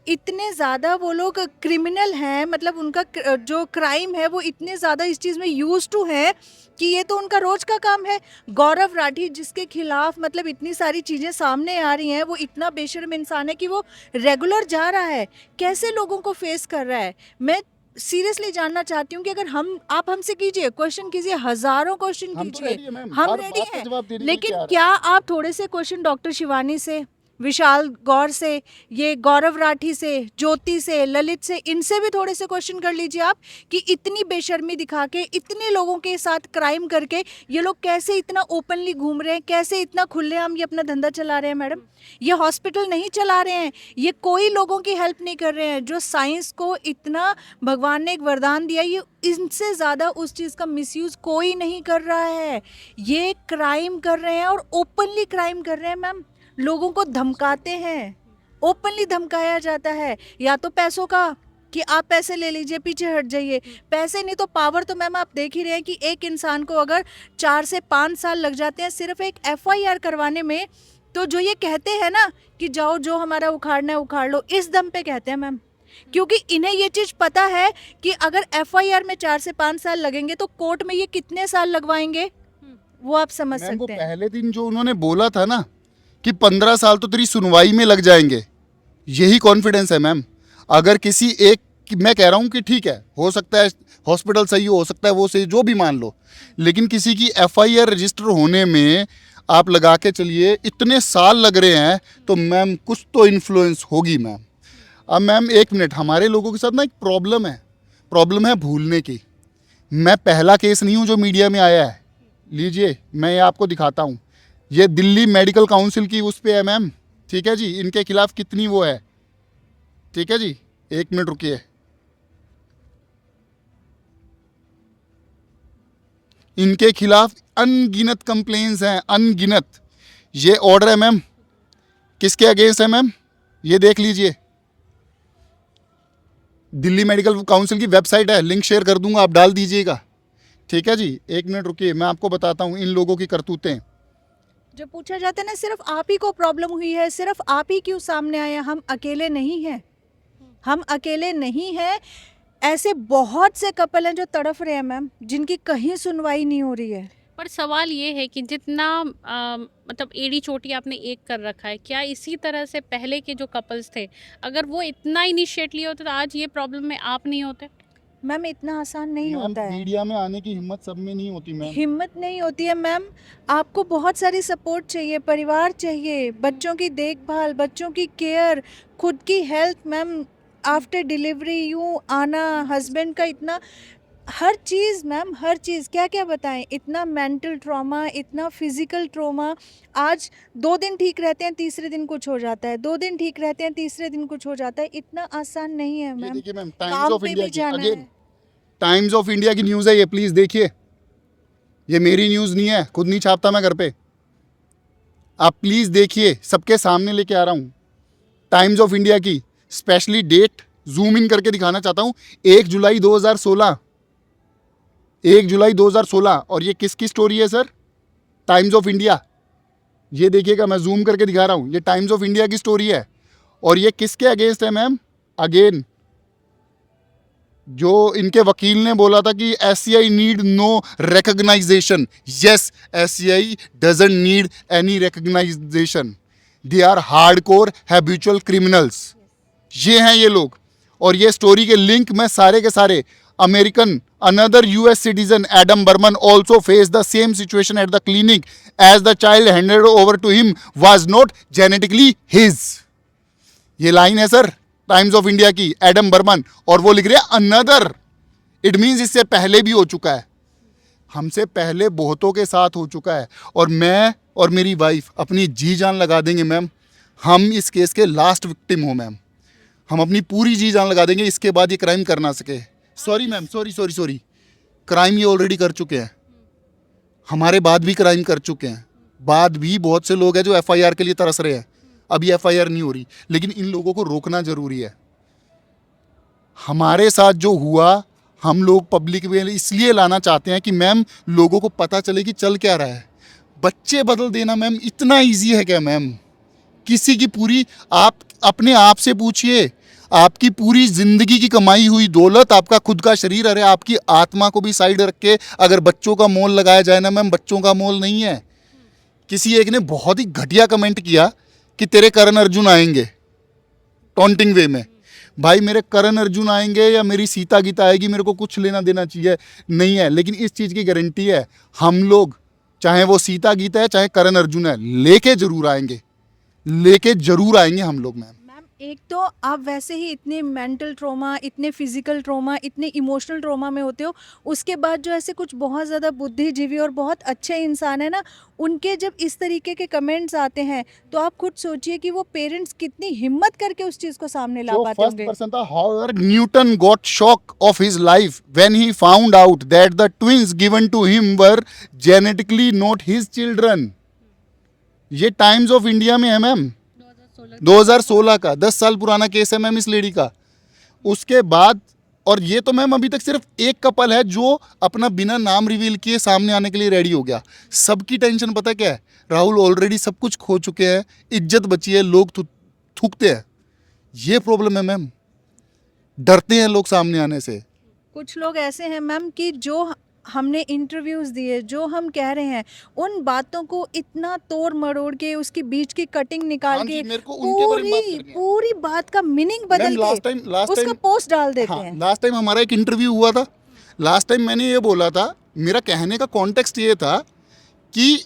इतने ज़्यादा वो लोग क्रिमिनल हैं, मतलब उनका जो क्राइम है वो इतने ज़्यादा इस चीज़ में यूज टू है कि ये तो उनका रोज का काम है। गौरव राठी जिसके खिलाफ मतलब इतनी सारी चीज़ें सामने आ रही हैं, वो इतना बेशर्म इंसान है कि वो रेगुलर जा रहा है, कैसे लोगों को फेस कर रहा है। मैं सीरियसली जानना चाहती हूँ कि अगर आप हमसे कीजिए, क्वेश्चन कीजिए, हज़ारों क्वेश्चन कीजिए, हम रेडी हैं, लेकिन क्या आप थोड़े से क्वेश्चन डॉक्टर शिवानी से, विशाल गौर से, ये गौरव राठी से, ज्योति से, ललित से, इनसे भी थोड़े से क्वेश्चन कर लीजिए आप कि इतनी बेशर्मी दिखा के, इतने लोगों के साथ क्राइम करके ये लोग कैसे इतना ओपनली घूम रहे हैं, कैसे इतना खुलेआम ये अपना धंधा चला रहे हैं। मैडम, ये हॉस्पिटल नहीं चला रहे हैं, ये कोई लोगों की हेल्प नहीं कर रहे हैं। जो साइंस को इतना भगवान ने एक वरदान दिया, ये इनसे ज़्यादा उस चीज़ का मिसयूज़ कोई नहीं कर रहा है। ये क्राइम कर रहे हैं और ओपनली क्राइम कर रहे हैं मैम। लोगों को धमकाते हैं, ओपनली धमकाया जाता है, या तो पैसों का कि आप पैसे ले लीजिए, पीछे हट जाइए। पैसे नहीं तो पावर। तो मैम आप देख ही रहे हैं कि एक इंसान को अगर 4 से 5 साल लग जाते हैं सिर्फ एक FIR करवाने में, तो जो ये कहते हैं ना कि जाओ जो हमारा उखाड़ना है उखाड़ लो, इस दम पे कहते हैं मैम, क्योंकि इन्हें ये चीज़ पता है कि अगर FIR में 4 से 5 साल लगेंगे तो कोर्ट में ये कितने साल लगवाएंगे, वो आप समझ मैम, वो सकते हैं। पहले दिन जो उन्होंने बोला था ना कि 15 साल तो तेरी सुनवाई में लग जाएंगे, यही कॉन्फिडेंस है मैम। अगर किसी एक, मैं कह रहा हूँ कि ठीक है, हो सकता है हॉस्पिटल सही हो सकता है वो सही, जो भी मान लो, लेकिन किसी की FIR रजिस्टर होने में आप लगा के चलिए इतने साल लग रहे हैं, तो मैम कुछ तो इन्फ्लुएंस होगी मैम। अब मैम एक मिनट, हमारे लोगों के साथ ना एक प्रॉब्लम है भूलने की। मैं पहला केस नहीं हूँ जो मीडिया में आया है। लीजिए मैं ये आपको दिखाता हूँ, ये दिल्ली मेडिकल काउंसिल की उस पे है मैम, ठीक है जी, इनके खिलाफ कितनी वो है, ठीक है जी, एक मिनट रुकिए। इनके खिलाफ अनगिनत कंप्लेंट्स हैं, अनगिनत। ये ऑर्डर है मैम, किसके अगेंस्ट है मैम, ये देख लीजिए। दिल्ली मेडिकल काउंसिल की वेबसाइट है, लिंक शेयर कर दूंगा, आप डाल दीजिएगा, ठीक है जी। एक मिनट रुकिए, मैं आपको बताता हूँ इन लोगों की करतूतें। जो पूछा जाता है ना, सिर्फ आप ही को प्रॉब्लम हुई है, सिर्फ आप ही क्यों सामने आए हैं, हम अकेले नहीं हैं, हम अकेले नहीं हैं। ऐसे बहुत से कपल हैं जो तड़फ रहे हैं मैम, जिनकी कहीं सुनवाई नहीं हो रही है। पर सवाल ये है कि जितना मतलब एड़ी चोटी आपने एक कर रखा है, क्या इसी तरह से पहले के जो कपल्स थे, अगर वो इतना इनिशिएट लिए होते तो आज ये प्रॉब्लम में आप नहीं होते? मैम इतना आसान नहीं मैम, होता है, मीडिया में आने की हिम्मत सब में नहीं होती मैम। हिम्मत नहीं होती है मैम। आपको बहुत सारी सपोर्ट चाहिए, परिवार चाहिए, बच्चों की देखभाल, बच्चों की केयर, खुद की हेल्थ मैम, आफ्टर डिलीवरी यूँ आना, हस्बैंड का इतना, हर चीज़ मैम, हर चीज़, क्या क्या बताएं, इतना मेंटल ट्रॉमा, इतना फिजिकल ट्रॉमा। आज 2 दिन ठीक रहते हैं, तीसरे दिन कुछ हो जाता है, 2 दिन ठीक रहते हैं, तीसरे दिन कुछ हो जाता है। इतना आसान नहीं है ये मैम। देखिए मैम, टाइम्स काम ऑफ पे इंडिया भी की, जाना अगेन है। टाइम्स ऑफ इंडिया की न्यूज़ है ये, प्लीज़ देखिए। ये मेरी न्यूज़ नहीं है, खुद नहीं छापता मैं घर पे, आप प्लीज़ देखिए, सबके सामने लेके आ रहा हूँ। टाइम्स ऑफ इंडिया की स्पेशली डेट जूम इन करके दिखाना चाहता हूँ, 1 जुलाई 2016, 1 जुलाई 2016। और ये किसकी स्टोरी है सर? Times of India. ये देखिएगा, मैं जूम करके दिखा रहा हूँ, ये टाइम्स ऑफ इंडिया की स्टोरी है। और ये किसके अगेंस्ट है मैम? अगेन जो इनके वकील ने बोला था कि SCI need no recognition. Yes, SCI doesn't need any recognition, they are hardcore habitual criminals. ये हैं ये लोग। और ये स्टोरी के लिंक मैं सारे के सारे, American, another US citizen Adam Berman also faced the same situation at the clinic as the child handed over to him was not genetically his। ये लाइन है सर टाइम्स ऑफ इंडिया की, Adam Burman, और वो लिख रहे हैं another. It means इससे पहले भी हो चुका है, हमसे पहले बहुतों के साथ हो चुका है। और मैं और मेरी वाइफ अपनी जी जान लगा देंगे मैम, हम इस केस के लास्ट विक्टिम हो मैम, हम अपनी पूरी जी जान लगा देंगे, इसके बाद ये क्राइम कर ना सके। सॉरी मैम, सॉरी, क्राइम ये ऑलरेडी कर चुके हैं, हमारे बाद भी क्राइम कर चुके हैं, बाद भी बहुत से लोग हैं जो FIR के लिए तरस रहे हैं, अभी FIR नहीं हो रही, लेकिन इन लोगों को रोकना जरूरी है। हमारे साथ जो हुआ, हम लोग पब्लिक में इसलिए लाना चाहते हैं कि मैम लोगों को पता चले कि चल क्या रहा है। बच्चे बदल देना मैम इतना इजी है क्या मैम? किसी की पूरी, आप अपने आप से पूछिए, आपकी पूरी जिंदगी की कमाई हुई दौलत, आपका खुद का शरीर, अरे आपकी आत्मा को भी साइड रख के अगर बच्चों का मोल लगाया जाए ना मैम, बच्चों का मोल नहीं है। किसी एक ने बहुत ही घटिया कमेंट किया कि तेरे करण अर्जुन आएंगे, टॉन्टिंग वे में। भाई मेरे करण अर्जुन आएंगे या मेरी सीता गीता आएगी, मेरे को कुछ लेना देना चाहिए नहीं है, लेकिन इस चीज़ की गारंटी है, हम लोग चाहे वो सीता गीता है चाहे करण अर्जुन है, लेके जरूर आएंगे, लेके जरूर आएंगे हम लोग मैम। मैम एक तो आप वैसे ही इतने मेंटल ट्रॉमा, इतने फिजिकल ट्रॉमा, इतने इमोशनल ट्रॉमा में होते हो, उसके बाद जो ऐसे कुछ बहुत ज़्यादा बुद्धिजीवी और बहुत अच्छे इंसान है ना, उनके जब इस तरीके के कमेंट्स आते हैं तो आप खुद सोचिए कि वो पेरेंट्स कितनी हिम्मत करके उस चीज़ को सामने ला जो पाते फर्स्ट होंगे। पर्सन था, however, Newton got shock of his life when he found out that the twins given to him were genetically not his children. ये टाइम्स ऑफ इंडिया में है मैम, 2016 का, 10 साल पुराना केस है मैम इस लेडी का। उसके बाद, और ये तो मैम अभी तक सिर्फ एक कपल है जो अपना बिना नाम रिवील किए सामने आने के लिए रेडी हो गया। सबकी टेंशन पता क्या है, राहुल ऑलरेडी सब कुछ खो चुके हैं, इज्जत बची है, लोग थूकते हैं। ये प्रॉब्लम है मैम, डरते हैं लोग सामने आने से। कुछ लोग ऐसे हैं मैम कि जो हमने इंटरव्यूज़ दिए, जो हम कह रहे हैं, उन बातों को इतना तोड़ मरोड़ के, उसकी बीच की कटिंग निकाल हाँ के जी, मेरे को उनके बारे में बात करनी है। पूरी बात का मीनिंग बदल लास्ट के टाइम उसका पोस्ट डाल देते हैं। लास्ट टाइम हमारा एक इंटरव्यू हुआ था। लास्ट टाइम मैंने ये बोला था, मेरा कहने का कॉन्टेक्स्ट ये था कि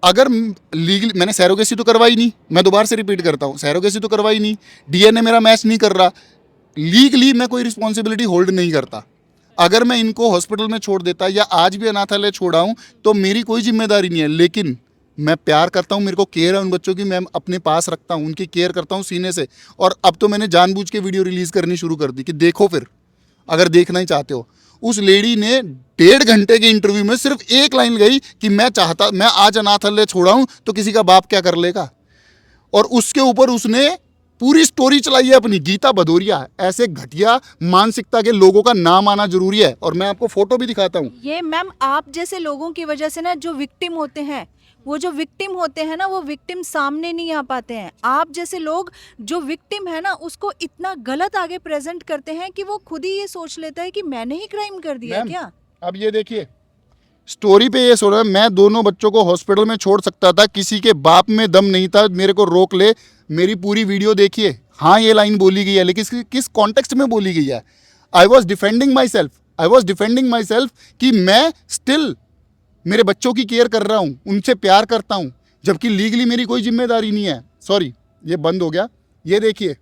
अगर लीगल, मैंने सैरोगेसी तो करवाई नहीं, मैं दोबारा से रिपीट करता हूँ, सैरोगेसी तो करवाई नहीं, डीएनए मेरा मैच नहीं कर रहा, लीगली मैं कोई रिस्पॉन्सिबिलिटी होल्ड नहीं करता। अगर मैं इनको हॉस्पिटल में छोड़ देता या आज भी अनाथालय छोड़ा हूँ तो मेरी कोई जिम्मेदारी नहीं है, लेकिन मैं प्यार करता हूँ, मेरे को केयर है उन बच्चों की, मैं अपने पास रखता हूँ, उनकी केयर करता हूँ सीने से। और अब तो मैंने जानबूझ के वीडियो रिलीज़ करनी शुरू कर दी कि देखो, फिर अगर देखना ही चाहते हो। उस लेडी ने 1.5 घंटे के इंटरव्यू में सिर्फ एक लाइन गई कि मैं आज अनाथालय छोड़ा हूँ तो किसी का बाप क्या कर लेगा, और उसके ऊपर उसने पूरी स्टोरी चलाई है अपनी। गीता भदौरिया, ऐसे घटिया मानसिकता के लोगों का नाम आना जरूरी है, और मैं आपको फोटो भी दिखाता हूँ। ये मैम आप जैसे लोगों की वजह से ना, जो विक्टिम होते हैं, वो जो विक्टिम होते हैं ना, वो विक्टिम सामने नहीं आ पाते हैं। आप जैसे लोग जो विक्टिम है ना, उसको इतना गलत आगे प्रेजेंट करते हैं कि वो खुद ही ये सोच लेता है कि मैंने ही क्राइम कर दिया मैम, क्या। अब ये देखिए, स्टोरी पे ये सुना, मैं दोनों बच्चों को हॉस्पिटल में छोड़ सकता था, किसी के बाप में दम नहीं था मेरे को रोक ले। मेरी पूरी वीडियो देखिए, हाँ ये लाइन बोली गई है, लेकिन किस कॉन्टेक्स्ट में बोली गई है। I was defending my self कि मैं स्टिल मेरे बच्चों की केयर कर रहा हूँ, उनसे प्यार करता हूँ, जबकि लीगली मेरी कोई जिम्मेदारी नहीं है। सॉरी, ये बंद हो गया। ये देखिए,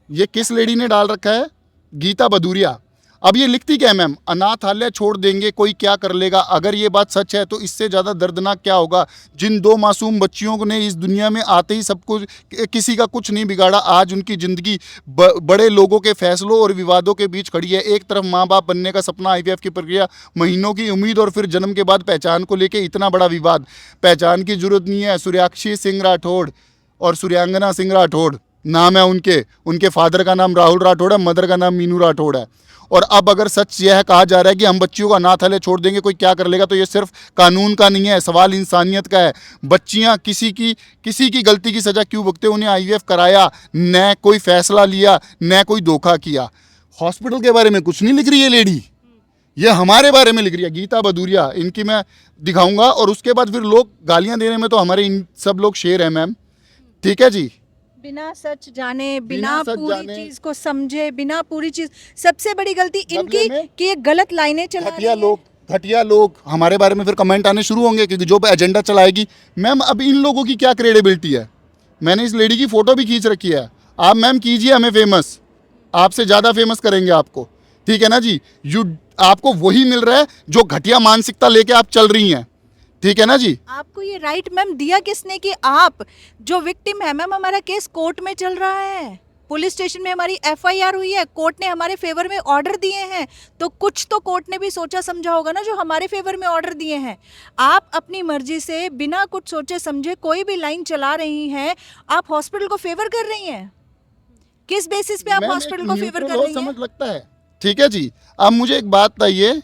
ये किस लेडी ने डाल रखा है, गीता भदौरिया। अब ये लिखती क्या है मैम, अनाथालय छोड़ देंगे कोई क्या कर लेगा। अगर ये बात सच है तो इससे ज़्यादा दर्दनाक क्या होगा। जिन 2 मासूम बच्चियों ने इस दुनिया में आते ही सब कुछ, किसी का कुछ नहीं बिगाड़ा, आज उनकी ज़िंदगी बड़े लोगों के फैसलों और विवादों के बीच खड़ी है। एक तरफ माँ बाप बनने का सपना, IVF की प्रक्रिया, महीनों की उम्मीद, और फिर जन्म के बाद पहचान को लेकर इतना बड़ा विवाद। पहचान की जरूरत नहीं है। सूर्याक्षी सिंह राठौड़ और सूर्यांगना सिंह राठौड़ नाम है उनके फादर का नाम राहुल राठौड़ है, मदर का नाम मीनू राठौड़ है। और अब अगर सच यह कहा जा रहा है कि हम बच्चियों को अनाथालय छोड़ देंगे कोई क्या कर लेगा, तो ये सिर्फ कानून का नहीं है, सवाल इंसानियत का है। बच्चियां किसी की गलती की सज़ा क्यों भुगते। उन्हें IVF कराया, न कोई फैसला लिया, न कोई धोखा किया। हॉस्पिटल के बारे में कुछ नहीं लिख रही है लेडी, ये हमारे बारे में लिख रही है। गीता भदौरिया, इनकी मैं दिखाऊंगा, और उसके बाद फिर लोग गालियाँ देने में तो हमारे इन सब लोग शेर हैं मैम, ठीक है जी। बिना सच जाने, बिना बिना सच पूरी जाने। चीज को समझे, बिना पूरी चीज, सबसे बड़ी गलती बदले इनकी में कि ये गलत लाइनें चला रही है। घटिया लोग हमारे बारे में फिर कमेंट आने शुरू होंगे, क्योंकि जो एजेंडा चलाएगी। मैम अब इन लोगों की क्या क्रेडिबिलिटी है। मैंने इस लेडी की फ़ोटो भी खींच रखी है। आप मैम कीजिए हमें फेमस, आपसे ज़्यादा फेमस करेंगे आपको, ठीक है ना जी। आपको वही मिल रहा है जो घटिया मानसिकता लेके आप चल रही हैं, ठीक है ना जी। आपको ये राइट मैम दिया किसने कि आप जो विक्टिम है, मैम हमारा केस कोर्ट में चल रहा है, पुलिस स्टेशन में हमारी FIR हुई है, कोर्ट ने हमारे फेवर में ऑर्डर दिए हैं, तो कुछ तो कोर्ट ने भी सोचा समझा होगा ना, जो हमारे फेवर में ऑर्डर दिए हैं। आप अपनी मर्जी से बिना कुछ सोचे समझे कोई भी लाइन चला रही हैं, आप हॉस्पिटल को फेवर कर रही हैं। किस बेसिस पे आप मैम, हॉस्पिटल एक को फेवर neutral कर हो रही समझ हैं। लगता है, ठीक है जी। अब मुझे एक बात बताइए,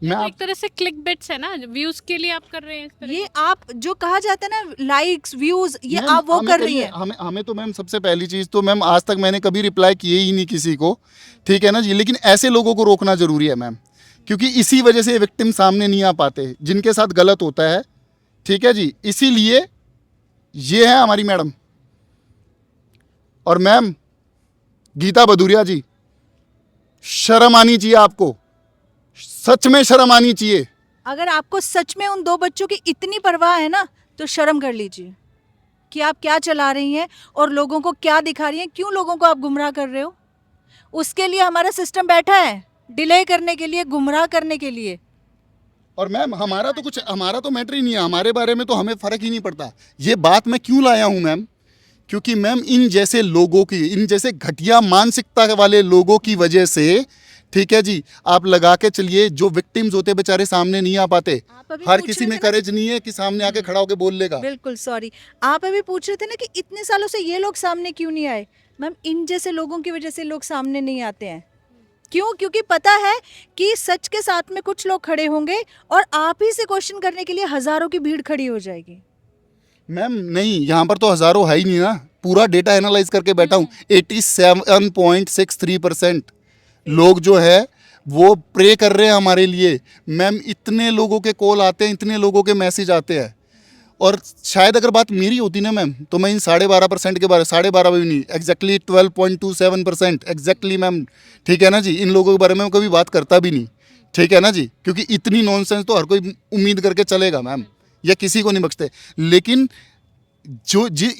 मैं तो एक तरह से क्लिक बिट्स है ना, व्यूज के लिए आप कर रहे हैं इस तरह ये आप जो कहा जाता है ना, लाइक्स व्यूज, ये मैम, आप वो हमें कर रही करिए, हैं। हमें तो मैम सबसे पहली चीज़ तो मैम आज तक मैंने कभी रिप्लाई किए ही नहीं किसी को, ठीक है ना जी। लेकिन ऐसे लोगों को रोकना जरूरी है मैम, क्योंकि इसी वजह से विक्टिम सामने नहीं आ पाते जिनके साथ गलत होता है, ठीक है जी। इसीलिए ये है हमारी मैडम। और मैम गीता भदौरिया जी, शर्म आनी चाहिए आपको, सच में शर्म आनी चाहिए। अगर आपको सच में उन 2 बच्चों की इतनी परवाह है ना, तो शर्म कर लीजिए। कि आप क्या चला रही हैं और लोगों को क्या दिखा रही हैं, क्यों लोगों को आप गुमराह कर रहे हो। उसके लिए हमारा सिस्टम बैठा है, डिले करने के लिए, गुमराह करने के लिए। और मैम हमारा तो मैटर ही नहीं है, हमारे बारे में तो हमें फ़र्क ही नहीं पड़ता। ये बात मैं क्यों लाया हूँ मैम, क्योंकि मैम इन जैसे लोगों की, इन जैसे घटिया मानसिकता वाले लोगों की वजह से, ठीक है जी, आप लगा के चलिए, जो विक्टिम्स होते बेचारे सामने नहीं आ पाते। आप अभी हर पूछ किसी रहे में थे ना करेज नहीं है कि सामने आके खड़ा होके बोल लेगा। बिल्कुल सॉरी, आप अभी पूछ रहे थे ना कि इतने सालों से ये लोग सामने क्यों नहीं आए। मैम इन जैसे लोगों की वजह से लोग सामने नहीं आते हैं। क्यों? क्योंकि पता है कि सच के साथ में कुछ लोग खड़े होंगे और आप ही से क्वेश्चन करने के लिए हजारों की भीड़ खड़ी हो जाएगी। मैम नहीं, यहाँ पर तो हज़ारों है ही नहीं ना, पूरा डेटा एनालाइज करके बैठा हूँ। 87.63% लोग जो है वो प्रे कर रहे हैं हमारे लिए। मैम इतने लोगों के कॉल आते हैं, इतने लोगों के मैसेज आते हैं, और शायद अगर बात मेरी होती ना मैम, तो मैं इन 12.5% के बारे, 12.5 भी नहीं, एग्जैक्टली 12.27% एग्जैक्टली मैम, ठीक है ना जी, इन लोगों के बारे में मैं कभी बात करता भी नहीं, ठीक है ना जी, क्योंकि इतनी नॉनसेंस तो हर कोई उम्मीद करके चलेगा मैम, या किसी को नहीं बख्शते। लेकिन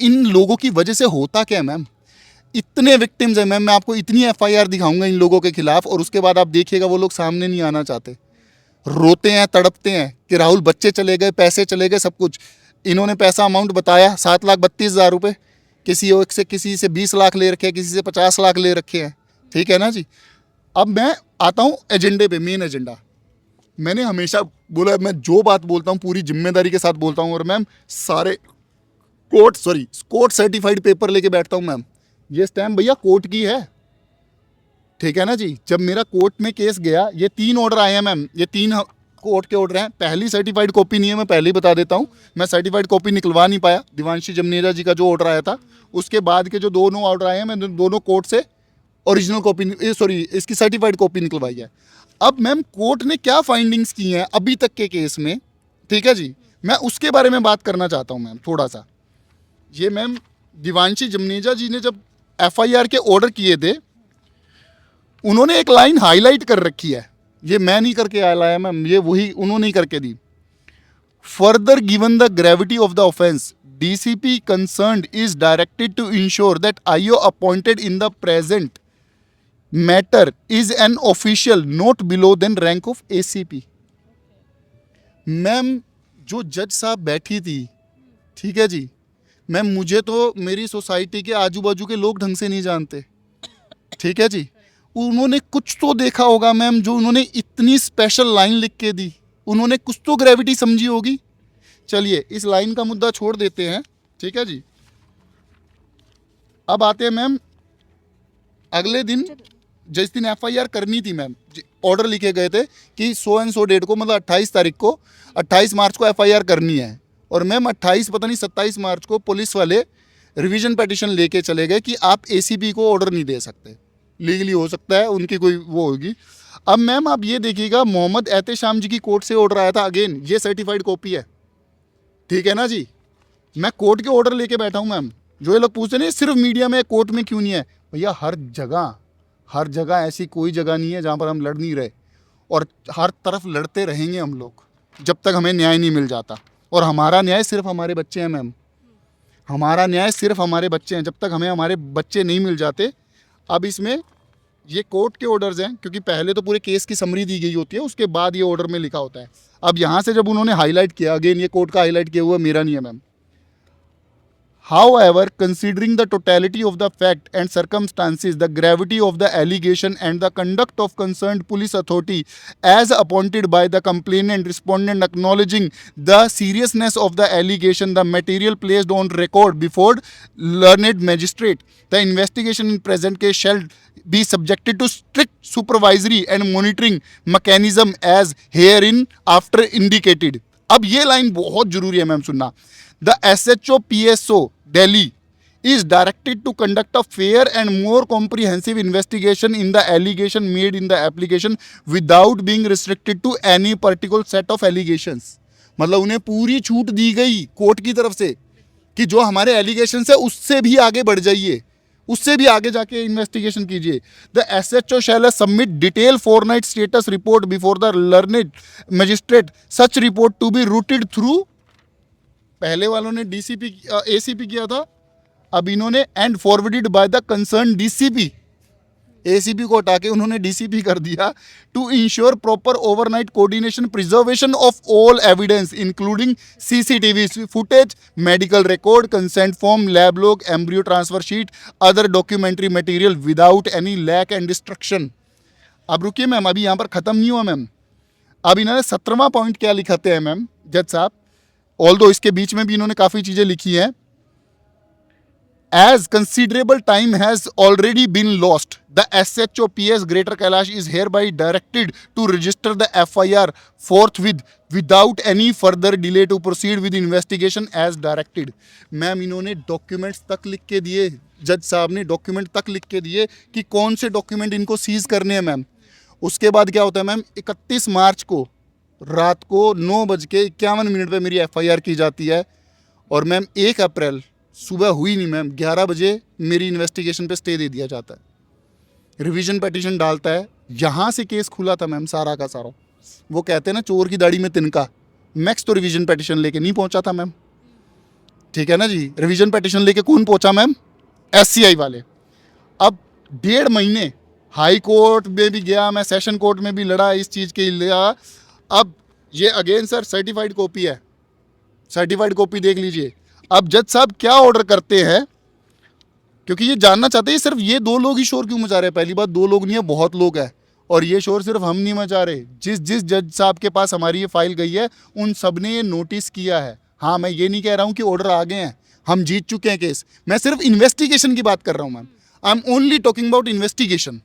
इन लोगों की वजह से होता क्या है मैम, इतने विक्टिम्स हैं मैम, मैं आपको इतनी एफआईआर दिखाऊंगा इन लोगों के खिलाफ, और उसके बाद आप देखिएगा वो लोग सामने नहीं आना चाहते, रोते हैं, तड़पते हैं कि राहुल बच्चे चले गए, पैसे चले गए, सब कुछ। इन्होंने पैसा अमाउंट बताया 7,32,000 रुपये, किसी से 20 लाख ले रखे हैं, किसी से 50 लाख ले रखे हैं, ठीक है ना जी। अब मैं आता हूँ एजेंडे पे, मेन एजेंडा। मैंने हमेशा बोला, मैं जो बात बोलता हूँ पूरी जिम्मेदारी के साथ बोलता हूँ, और मैम सारे कोर्ट सर्टिफाइड पेपर लेके बैठता हूँ मैम। ये स्टैम्प भैया कोर्ट की है, ठीक है ना जी। जब मेरा कोर्ट में केस गया, ये 3 ऑर्डर आए हैं मैम, ये 3 कोर्ट के ऑर्डर हैं। पहली सर्टिफाइड कॉपी नहीं है, मैं पहले ही बता देता हूँ, मैं सर्टिफाइड कॉपी निकलवा नहीं पाया। दिवांशी जमनेजा जी का जो ऑर्डर आया था, उसके बाद के जो दोनों ऑर्डर आए हैं, मैं दोनों कोर्ट से ओरिजिनल कॉपी, इसकी सर्टिफाइड कॉपी निकलवाई है। अब मैम कोर्ट ने क्या फाइंडिंग्स की हैं अभी तक के केस में, ठीक है जी, मैं उसके बारे में बात करना चाहता हूँ मैम थोड़ा सा। ये मैम दिवांशी जमनेजा जी ने जब एफआईआर के ऑर्डर किए थे, उन्होंने एक लाइन हाईलाइट कर रखी है, ये मैं नहीं करके आया मैम, ये वही उन्होंने ही करके दी। Further given the gravity of the offence, DCP concerned is directed to ensure that IO appointed in the present matter is an official not below than rank of ACP. Ma'am जो जज साहब बैठी थी, ठीक है जी, मैम मुझे तो मेरी सोसाइटी के आजू बाजू के लोग ढंग से नहीं जानते, ठीक है जी, उन्होंने कुछ तो देखा होगा मैम, जो उन्होंने इतनी स्पेशल लाइन लिख के दी, उन्होंने कुछ तो ग्रेविटी समझी होगी। चलिए इस लाइन का मुद्दा छोड़ देते हैं, ठीक है जी। अब आते हैं मैम अगले दिन, जिस दिन एफआईआर करनी थी मैम, ऑर्डर लिखे गए थे कि सो एंड सो डेट को, मतलब 28 तारीख को, 28 मार्च को एफआईआर करनी है। और मैम 28 पता नहीं 27 मार्च को पुलिस वाले रिवीजन पिटीशन लेके चले गए कि आप एसीपी को ऑर्डर नहीं दे सकते, लीगली हो सकता है उनकी कोई वो होगी। अब मैम आप ये देखिएगा, मोहम्मद एहतेशाम जी की कोर्ट से ऑर्डर आया था, अगेन ये सर्टिफाइड कॉपी है, ठीक है ना जी। मैं कोर्ट के ऑर्डर लेके बैठा हूँ मैम। जो ये लोग पूछते नहीं सिर्फ मीडिया में, कोर्ट में क्यों नहीं है, भैया हर जगह ऐसी कोई जगह नहीं है जहाँ पर हम लड़ नहीं रहे, और हर तरफ लड़ते रहेंगे हम लोग जब तक हमें न्याय नहीं मिल जाता। और हमारा न्याय सिर्फ हमारे बच्चे हैं मैम, हमारा न्याय सिर्फ हमारे बच्चे हैं, जब तक हमें हमारे बच्चे नहीं मिल जाते। अब इसमें ये कोर्ट के ऑर्डर्स हैं, क्योंकि पहले तो पूरे केस की समरी दी गई होती है, उसके बाद ये ऑर्डर में लिखा होता है। अब यहाँ से जब उन्होंने हाईलाइट किया, अगेन ये कोर्ट का हाईलाइट किया हुआ, मेरा नहीं है ma'am. However, considering the totality of the fact and circumstances, the gravity of the allegation and the conduct of concerned police authority as appointed by the complainant, respondent acknowledging the seriousness of the allegation, the material placed on record before learned magistrate, the investigation in present case shall be subjected to strict supervisory and monitoring mechanism as herein after indicated. अब ये line बहुत जरूरी है ma'am सुनना। The SHO PSO Delhi is directed to conduct a fair and more comprehensive investigation in the allegation made in the application without being restricted to any particular set of allegations. मतलब उन्हें पूरी छूट दी गई court की तरफ से कि जो हमारे एलिगेशन है उससे भी आगे बढ़ जाइए, उससे भी आगे जाके इन्वेस्टिगेशन कीजिए। The SHO shall submit detailed fortnight status report before the learned magistrate, such report to be routed through पहले वालों ने डीसीपी एसीपी किया था, अब इन्होंने and forwarded by the concern DCP, ACP को हटा के उन्होंने डीसीपी कर दिया, to ensure proper overnight coordination preservation of all evidence including CCTV footage, medical record, consent form, lab log, embryo transfer sheet, other documentary material without any lack and destruction. अब रुकिए ma'am, अभी यहाँ पर खत्म नहीं हुआ मैम। अब इन्होंने 17वां पॉइंट क्या लिखाते हैं मैम जज साहब, ऑल्दो इसके बीच में भी इन्होंने काफ़ी चीज़ें लिखी हैं। As considerable time has already been lost, the SHO PS Greater Kailash is hereby directed to register the FIR forthwith without any further delay to proceed with investigation as directed। Ma'am इन्होंने documents तक लिख के दिए, जज साहब ने document तक लिख के दिए कि कौन से डॉक्यूमेंट इनको सीज करने हैं मैम। उसके बाद क्या होता है मैम, 31 मार्च को रात को 9:51 पे मेरी FIR की जाती है, और मैम 1 अप्रैल सुबह हुई नहीं मैम, 11 बजे मेरी इन्वेस्टिगेशन पे स्टे दे दिया जाता है। रिवीजन पिटीशन डालता है, यहाँ से केस खुला था मैम सारा का सारा। वो कहते हैं ना चोर की दाढ़ी में तिनका, मैक्स तो रिवीजन पिटीशन लेके नहीं पहुंचा था मैम, ठीक है ना जी। रिवीजन पिटीशन लेके कौन पहुंचा मैम, SCI वाले। अब 1.5 महीने हाई कोर्ट में भी गया मैं, सेशन कोर्ट में भी लड़ा इस चीज़ के लिए। अब ये अगेन सर सर्टिफाइड कॉपी है, सर्टिफाइड कॉपी देख लीजिए। अब जज साहब क्या ऑर्डर करते हैं, क्योंकि ये जानना चाहते हैं सिर्फ ये 2 लोग ही शोर क्यों मचा रहे हैं। पहली बात 2 लोग नहीं है, बहुत लोग हैं, और ये शोर सिर्फ हम नहीं मचा रहे। जिस जिस जज साहब के पास हमारी ये फाइल गई है उन सब ने ये नोटिस किया है। हाँ, मैं ये नहीं कह रहा हूँ कि ऑर्डर आ गए हैं, हम जीत चुके हैं केस, मैं सिर्फ इन्वेस्टिगेशन की बात कर रहा हूँ ma'am. I am only talking about investigation.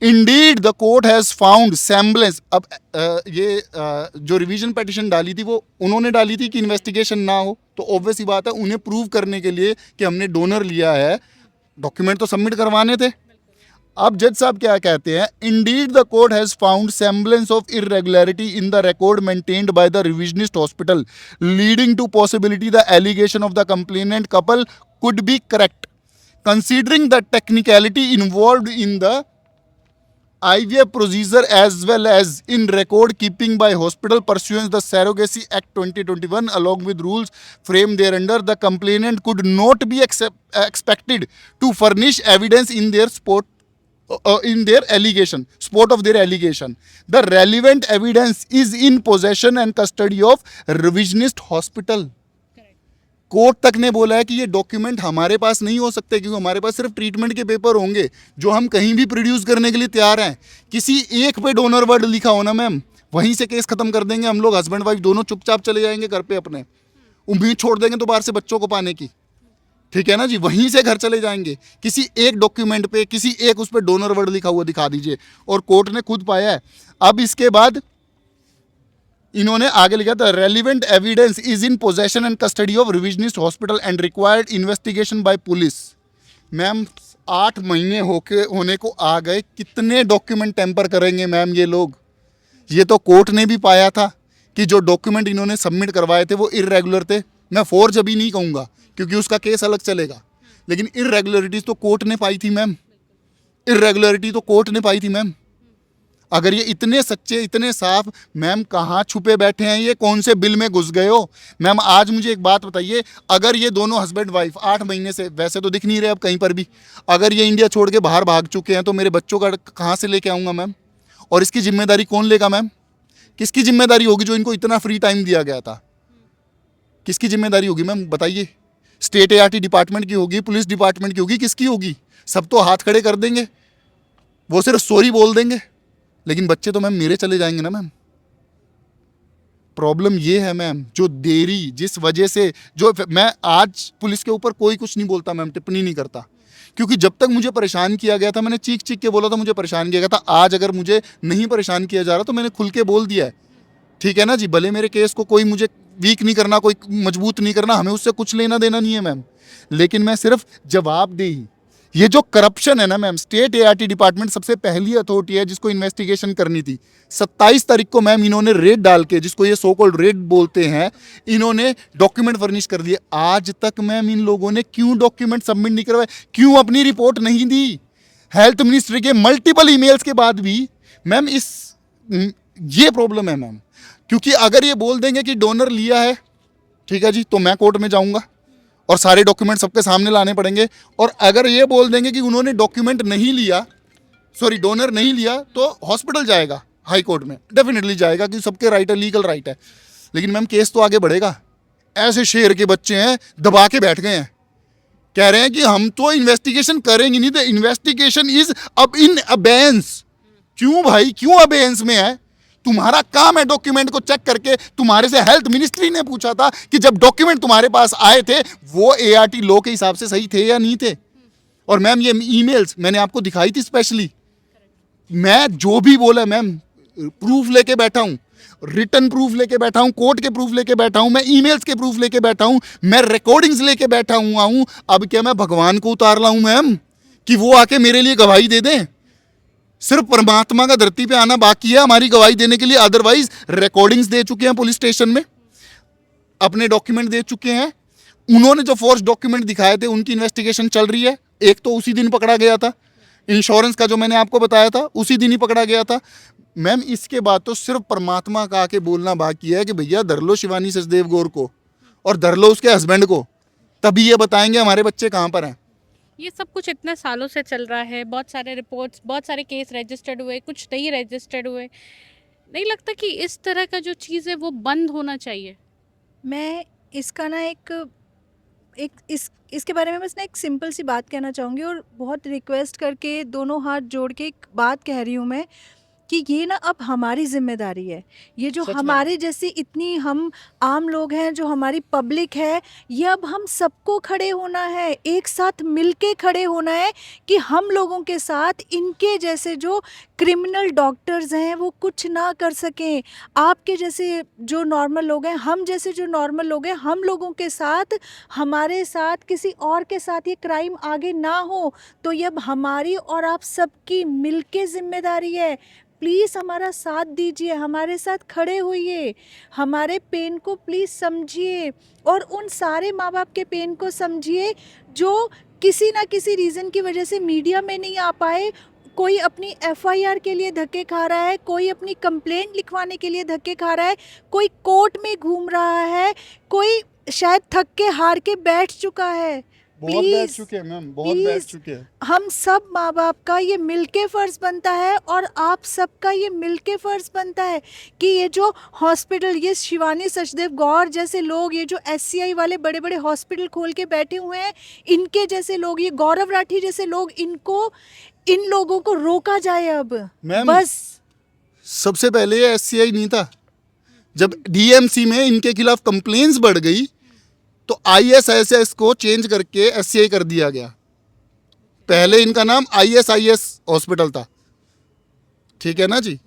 Indeed, the court has found semblance। अब जो रिवीजन पिटीशन डाली थी वो उन्होंने डाली थी कि इन्वेस्टिगेशन ना हो, तो ऑब्वियस ही बात है उन्हें प्रूव करने के लिए कि हमने डोनर लिया है, डॉक्यूमेंट तो सबमिट करवाने थे। अब जज साहब क्या कहते हैं, Indeed the court has found semblance of irregularity in the record maintained by the revisionist hospital leading to possibility the allegation of the complainant couple could be correct considering the technicality involved in the IVF procedure as well as in record keeping by hospital pursuant the Surrogacy Act 2021 along with rules framed thereunder. The complainant could not be expected to furnish evidence in their support of their allegation. The relevant evidence is in possession and custody of revisionist hospital। Court तक ने बोला है कि ये document हमारे पास नहीं हो सकते, क्योंकि हमारे पास सिर्फ ट्रीटमेंट के पेपर होंगे जो हम कहीं भी प्रोड्यूस करने के लिए तैयार हैं। किसी एक पे डोनर वर्ड लिखा हो ना मैम, वहीं से केस खत्म कर देंगे हम लोग, हस्बैंड वाइफ दोनों चुपचाप चले जाएंगे घर पे, अपने उम्मीद छोड़ देंगे दोबारा से बच्चों को पाने की, ठीक है ना जी, वहीं से घर चले जाएंगे। किसी एक डॉक्यूमेंट पे, किसी एक उस पर डोनर वर्ड लिखा हुआ दिखा दीजिए, और कोर्ट ने खुद पाया है। अब इसके बाद इन्होंने आगे लिखा था, relevant evidence is in possession and custody of revisionist hospital and required investigation by police. Ma'am 8 महीने होने को आ गए, कितने डॉक्यूमेंट टेम्पर करेंगे मैम ये लोग। ये तो कोर्ट ने भी पाया था कि जो डॉक्यूमेंट इन्होंने सबमिट करवाए थे वो इर्रेगुलर थे। मैं फोर्ज अभी नहीं कहूँगा क्योंकि उसका केस अलग चलेगा, लेकिन इर्रेगुलरिटीज तो कोर्ट ने पाई थी मैम, इर्रेगुलरिटी तो कोर्ट ने पाई थी मैम। अगर ये इतने सच्चे, इतने साफ, मैम कहाँ छुपे बैठे हैं, ये कौन से बिल में घुस गए हो मैम। आज मुझे एक बात बताइए, अगर ये दोनों हस्बैंड वाइफ 8 महीने से, वैसे तो दिख नहीं रहे अब कहीं पर भी, अगर ये इंडिया छोड़ के बाहर भाग चुके हैं तो मेरे बच्चों का कहाँ से लेके आऊँगा मैम, और इसकी जिम्मेदारी कौन लेगा मैम। किसकी जिम्मेदारी होगी जो इनको इतना फ्री टाइम दिया गया था, किसकी जिम्मेदारी होगी मैम बताइए। स्टेट ART डिपार्टमेंट की होगी, पुलिस डिपार्टमेंट की होगी, किसकी होगी। सब तो हाथ खड़े कर देंगे, वो सिर्फ सॉरी बोल देंगे, लेकिन बच्चे तो मैम मेरे चले जाएंगे ना मैम। प्रॉब्लम ये है मैम, जो देरी जिस वजह से, जो मैं आज पुलिस के ऊपर कोई कुछ नहीं बोलता मैम, टिप्पणी नहीं करता, क्योंकि जब तक मुझे परेशान किया गया था मैंने चीख चीख के बोला था मुझे परेशान किया गया था। आज अगर मुझे नहीं परेशान किया जा रहा तो मैंने खुल के बोल दिया है, ठीक है ना जी। भले मेरे केस को कोई मुझे वीक नहीं करना, कोई मजबूत नहीं करना, हमें उससे कुछ लेना देना नहीं है मैम, लेकिन मैं सिर्फ जवाबदेही, ये जो करप्शन है ना मैम, स्टेट ART डिपार्टमेंट सबसे पहली अथॉरिटी है जिसको इन्वेस्टिगेशन करनी थी। 27 तारीख को मैम इन्होंने रेड डाल के, जिसको ये सो कॉल्ड रेड बोलते हैं, इन्होंने डॉक्यूमेंट फर्निश कर दिए। आज तक मैम इन लोगों ने क्यों डॉक्यूमेंट सबमिट नहीं करवाए, क्यों अपनी रिपोर्ट नहीं दी। हेल्थ मिनिस्ट्री के मल्टीपल ईमेल्स के बाद भी मैम ये प्रॉब्लम है मैम, क्योंकि अगर ये बोल देंगे कि डोनर लिया है ठीक है जी, तो मैं कोर्ट में जाऊंगा और सारे डॉक्यूमेंट सबके सामने लाने पड़ेंगे। और अगर ये बोल देंगे कि उन्होंने डॉक्यूमेंट नहीं लिया, सॉरी डोनर नहीं लिया, तो हॉस्पिटल जाएगा, हाई कोर्ट में डेफिनेटली जाएगा, कि सबके राइट है, लीगल राइट है। लेकिन मैम केस तो आगे बढ़ेगा। ऐसे शेर के बच्चे हैं, दबा के बैठ गए हैं, कह रहे हैं कि हम तो इन्वेस्टिगेशन करेंगे नहीं, द इन्वेस्टिगेशन इज अब इन अबेंस। क्यों भाई, क्यों अबेंस में है? तुम्हारा काम है डॉक्यूमेंट को चेक करके। तुम्हारे से हेल्थ मिनिस्ट्री ने पूछा था कि जब डॉक्यूमेंट तुम्हारे पास आए थे वो एआरटी लॉ के हिसाब से सही थे या नहीं थे। और मैम ये ईमेल्स मैंने आपको दिखाई थी स्पेशली। मैं जो भी बोला मैम, प्रूफ लेके बैठा हूँ, रिटन प्रूफ लेके बैठा हूँ, कोर्ट के प्रूफ लेके बैठा हूँ, मैं ईमेल्स के प्रूफ लेके बैठा हूँ, मैं रिकॉर्डिंग्स लेके बैठा हुआ हूँ। अब क्या मैं भगवान को उतार लाऊं मैम कि वो आके मेरे लिए गवाही दे दें? सिर्फ परमात्मा का धरती पे आना बाकी है हमारी गवाही देने के लिए। अदरवाइज रिकॉर्डिंग्स दे चुके हैं पुलिस स्टेशन में, अपने डॉक्यूमेंट दे चुके हैं। उन्होंने जो फोर्स डॉक्यूमेंट दिखाए थे उनकी इन्वेस्टिगेशन चल रही है। एक तो उसी दिन पकड़ा गया था, इंश्योरेंस का जो मैंने आपको बताया था उसी दिन ही पकड़ा गया था। मैम इसके बाद तो सिर्फ परमात्मा का आके बोलना बाकी है कि भैया धर लो शिवानी सचदेव गौर को और धर लो उसके हस्बैंड को, तभी ये बताएंगे हमारे बच्चे कहाँ पर हैं। ये सब कुछ इतने सालों से चल रहा है, बहुत सारे रिपोर्ट्स, बहुत सारे केस रजिस्टर्ड हुए, कुछ नहीं रजिस्टर्ड हुए। नहीं लगता कि इस तरह का जो चीज़ है वो बंद होना चाहिए? मैं इसका ना इसके बारे में बस ना एक सिंपल सी बात कहना चाहूँगी और बहुत रिक्वेस्ट करके दोनों हाथ जोड़ के एक बात कह रही हूँ मैं कि ये ना अब हमारी जिम्मेदारी है। ये जो सच में। हमारे जैसी इतनी हम आम लोग हैं, जो हमारी पब्लिक है, ये अब हम सबको खड़े होना है, एक साथ मिलके खड़े होना है कि हम लोगों के साथ इनके जैसे जो क्रिमिनल डॉक्टर्स हैं वो कुछ ना कर सकें। आपके जैसे जो नॉर्मल लोग हैं, हम जैसे जो नॉर्मल लोग हैं, हम लोगों के साथ, हमारे साथ, किसी और के साथ ये क्राइम आगे ना हो। तो ये अब हमारी और आप सबकी मिलके जिम्मेदारी है। प्लीज़ हमारा साथ दीजिए, हमारे साथ खड़े होइए, हमारे पेन को प्लीज़ समझिए और उन सारे माँ बाप के पेन को समझिए जो किसी ना किसी रीज़न की वजह से मीडिया में नहीं आ पाए। कोई अपनी एफआईआर के लिए धक्के खा रहा है, कोई अपनी कंप्लेंट लिखवाने के लिए धक्के खा रहा है, कोई कोर्ट में घूम रहा है, कोई शायद थक के हार के बैठ चुका है। बहुत बैठ प्लीज चुके हैं मैम, बहुत बैठ चुके हैं। हम सब माँ बाप का ये मिलके फ़र्ज़ बनता है और आप सबका ये मिलके फ़र्ज़ बनता है कि ये जो हॉस्पिटल, ये शिवानी सचदेव गौर जैसे लोग, ये जो एससीआई वाले बड़े बड़े हॉस्पिटल खोल के बैठे हुए हैं, इनके जैसे लोग, ये गौरव राठी जैसे लोग, इन लोगों को रोका जाए अब। मैम, बस सबसे पहले ये एससीआई नहीं था। जब डीएमसी में इनके खिलाफ कंप्लेंट्स बढ़ गई तो आईएसआईएस को चेंज करके एससीआई कर दिया गया। पहले इनका नाम आईएसआईएस हॉस्पिटल था, ठीक है ना जी।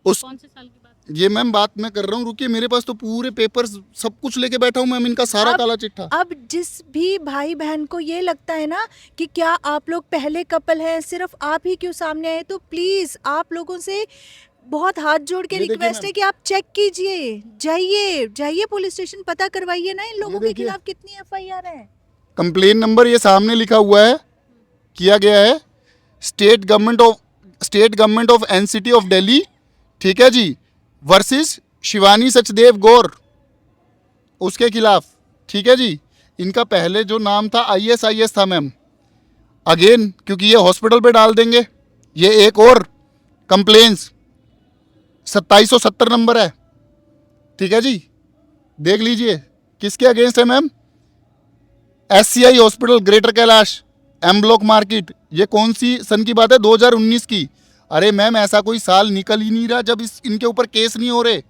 उस कौन से साल की बात? ये मैम बात मैं कर रहा हूँ, रुकिए, मेरे पास तो पूरे पेपर्स सब कुछ लेके बैठा हूँ मैम, इनका सारा काला चिट्ठा। अब जिस भी भाई बहन को ये लगता है ना कि क्या आप लोग पहले कपल हैं, सिर्फ आप ही क्यों सामने आए, तो प्लीज़ आप लोगों से बहुत हाथ जोड़ के ये देखिए रिक्वेस्ट है मैम। कि आप चेक कीजिए, जाइए पुलिस स्टेशन, पता करवाइए ना इन लोगों के देखिए। खिलाफ कितनी एफआईआर है। कंप्लेन नंबर ये सामने लिखा हुआ है, किया गया है state government of NCT of Delhi, ठीक है जी, वर्सेस शिवानी सचदेव गौर, उसके खिलाफ, ठीक है जी। इनका पहले जो नाम था आईएसआईएस था मैम। अगेन क्योंकि ये हॉस्पिटल पे डाल देंगे, ये एक और कंप्लेंस 2770 नंबर है, ठीक है जी, देख लीजिए किसके अगेंस्ट है ma'am. SCI hospital Greater Kailash, M block market. ये कौन सी सन की बात है? 2019 की। अरे मैम ऐसा कोई साल निकल ही नहीं रहा जब इनके ऊपर केस नहीं हो रहे।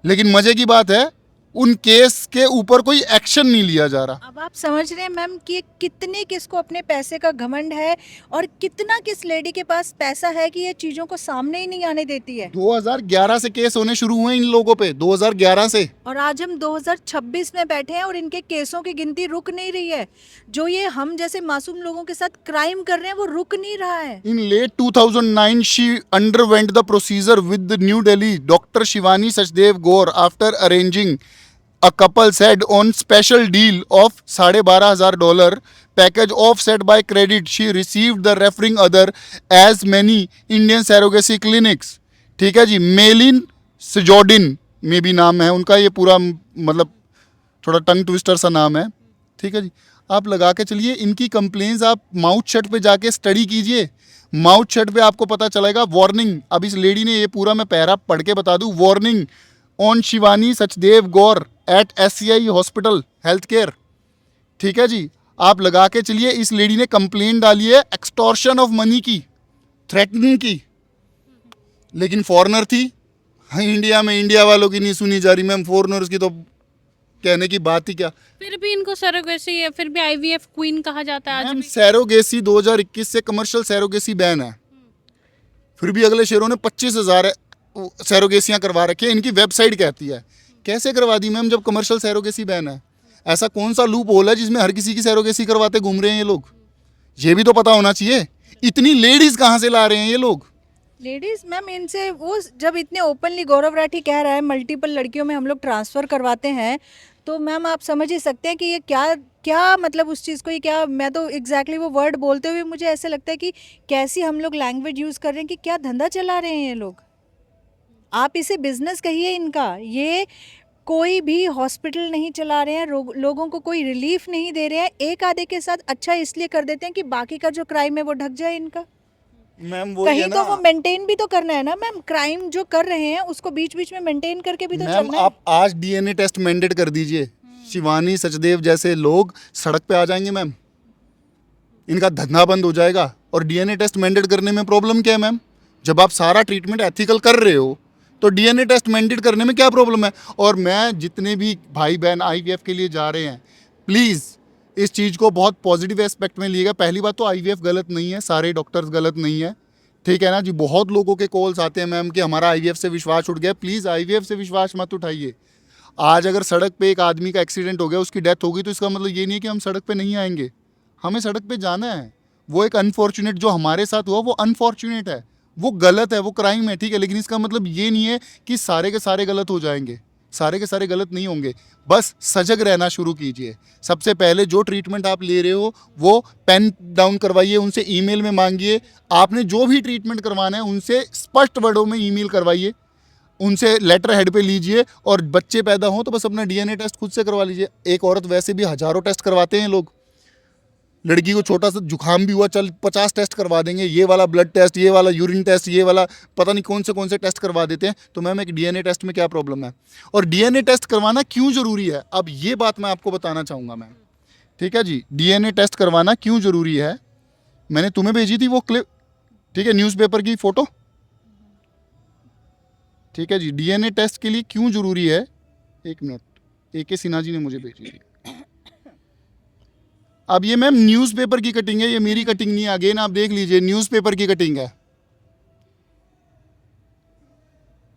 लेकिन मजे की बात है उन केस के ऊपर कोई एक्शन नहीं लिया जा रहा। अब आप समझ रहे हैं मैम कि कितने किसको अपने पैसे का घमंड है और कितना किस लेडी के पास पैसा है कि ये चीज़ों को सामने ही नहीं आने देती है। 2011 से केस होने शुरू हुए इन लोगों पे, 2011 से। और आज हम 2026 में बैठे हैं और इनके केसों की गिनती रुक नहीं रही है। जो ये हम जैसे मासूम लोगों के साथ क्राइम कर रहे हैं वो रुक नहीं रहा है। In late 2009, she underwent the procedure with the New Delhi Dr. Shivani Sachdev Gaur after arranging a couple's head on special deal of $12,500 package offset by credit. She received the referring other as many Indian surrogacy clinics. ठीक है जी, मेलिन सिजोडिन में भी नाम है उनका, ये पूरा मतलब थोड़ा टंग ट्विस्टर सा नाम है, ठीक है जी। आप लगा के चलिए, इनकी कंप्लेंट्स आप माउथ शट पे जाके स्टडी कीजिए। माउथ शट पे आपको पता चलेगा। वार्निंग, अब इस लेडी ने ये पूरा मैं पैरा पढ़ के बता दूं। Warning on Shivani Sachdev Gaur at SCI hospital health care, ठीक है जी। आप लगा के चलिए, इस लेडी ने कंप्लेंट डाली है एक्सटॉर्शन ऑफ मनी की, थ्रेटनिंग की, लेकिन फॉरेनर थी। हाँ, इंडिया में इंडिया वालों की नहीं सुनी जा रही मैम, फॉरेनर्स की तो कहने की बात ही क्या। फिर भी इनको सरोगेसी या फिर भी IVF क्वीन कहा जाता है आज मैम भी। सैरोगेसी 2021 से कमर्शियल सैरोगेसी बैन है, फिर भी अगले शेरों ने 25,000 सैरोगेसियां करवा रखी है। इनकी वेबसाइट कहती है। कैसे करवा दी मैम जब कमर्शियल सैरोगेसी बैन है? ऐसा कौन सा लूप होल है जिसमें हर किसी की सैरोगेसी करवाते घूम रहे हैं ये लोग? ये भी तो पता होना चाहिए। इतनी लेडीज कहाँ से ला रहे हैं ये लोग? लेडीज मैम, इनसे वो जब इतने ओपनली गौरव राठी कह रहा है मल्टीपल लड़कियों में हम लोग ट्रांसफ़र करवाते हैं, तो मैम आप समझ ही सकते हैं कि ये क्या क्या मतलब उस चीज़ को, ये क्या, मैं तो एग्जैक्टली वो वर्ड बोलते हुए मुझे ऐसे लगता है कि कैसी हम लोग लैंग्वेज यूज़ कर रहे हैं, कि क्या धंधा चला रहे हैं ये लोग। आप इसे बिजनेस कहिए इनका। ये कोई भी हॉस्पिटल नहीं चला रहे हैं, लोगों को कोई रिलीफ नहीं दे रहे हैं। एक आधे के साथ अच्छा इसलिए कर देते हैं कि बाकी का जो क्राइम है वो ढक जाए इनका। मैम वो कहीं तो वो मेंटेन भी तो करना है ना मैम। क्राइम जो कर रहे हैं उसको बीच बीच में मेंटेन करके भी तो मैम चलना है। आप आज DNA टेस्ट मैंडेट कर दीजिए, शिवानी सचदेव जैसे लोग सड़क पे आ जाएंगे मैम, इनका धंधा बंद हो जाएगा। और DNA टेस्ट मैंडेट करने में प्रॉब्लम क्या है मैम? जब आप सारा ट्रीटमेंट एथिकल कर रहे हो तो DNA टेस्ट मैंडेट करने में क्या प्रॉब्लम है? और मैं जितने भी भाई बहन IVF के लिए जा रहे हैं, प्लीज़ इस चीज़ को बहुत पॉजिटिव एस्पेक्ट में लिएगा। पहली बात तो IVF गलत नहीं है, सारे डॉक्टर्स गलत नहीं है, ठीक है ना जी। बहुत लोगों के कॉल्स आते हैं मैम कि हमारा IVF से विश्वास उठ गया। प्लीज़ IVF से विश्वास मत उठाइए। आज अगर सड़क पे एक आदमी का एक्सीडेंट हो गया, उसकी डेथ हो गई, तो इसका मतलब ये नहीं है कि हम सड़क पे नहीं आएंगे। हमें सड़क पे जाना है। वो एक अनफॉर्चुनेट जो हमारे साथ हुआ वो अनफॉर्चुनेट है, वो गलत है, वो क्राइम है, ठीक है। लेकिन इसका मतलब ये नहीं है कि सारे के सारे गलत हो जाएंगे, सारे के सारे गलत नहीं होंगे। बस सजग रहना शुरू कीजिए। सबसे पहले जो ट्रीटमेंट आप ले रहे हो वो पेन डाउन करवाइए, उनसे ईमेल में मांगिए। आपने जो भी ट्रीटमेंट करवाना है उनसे स्पष्ट वर्डों में ईमेल करवाइए, उनसे लेटर हेड पे लीजिए। और बच्चे पैदा हों तो बस अपना DNA टेस्ट खुद से करवा लीजिए। एक औरत वैसे भी हज़ारों टेस्ट करवाते हैं लोग। लड़की को छोटा सा जुकाम भी हुआ, चल 50 टेस्ट करवा देंगे, ये वाला ब्लड टेस्ट, ये वाला यूरिन टेस्ट, ये वाला पता नहीं कौन से टेस्ट करवा देते हैं। तो मैम एक DNA टेस्ट में क्या प्रॉब्लम है? और DNA टेस्ट करवाना क्यों ज़रूरी है, अब ये बात मैं आपको बताना चाहूँगा मैम, ठीक है जी। DNA टेस्ट करवाना क्यों ज़रूरी है, मैंने तुम्हें भेजी थी वो क्लिप, ठीक है, न्यूज़पेपर की फ़ोटो, ठीक है जी। DNA टेस्ट के लिए क्यों ज़रूरी है, एक मिनट, AK सिन्हा जी ने मुझे भेजी थी। अब ये मैम न्यूज़पेपर की कटिंग है, ये मेरी कटिंग नहीं है। अगेन आप देख लीजिए, न्यूज़पेपर की कटिंग है,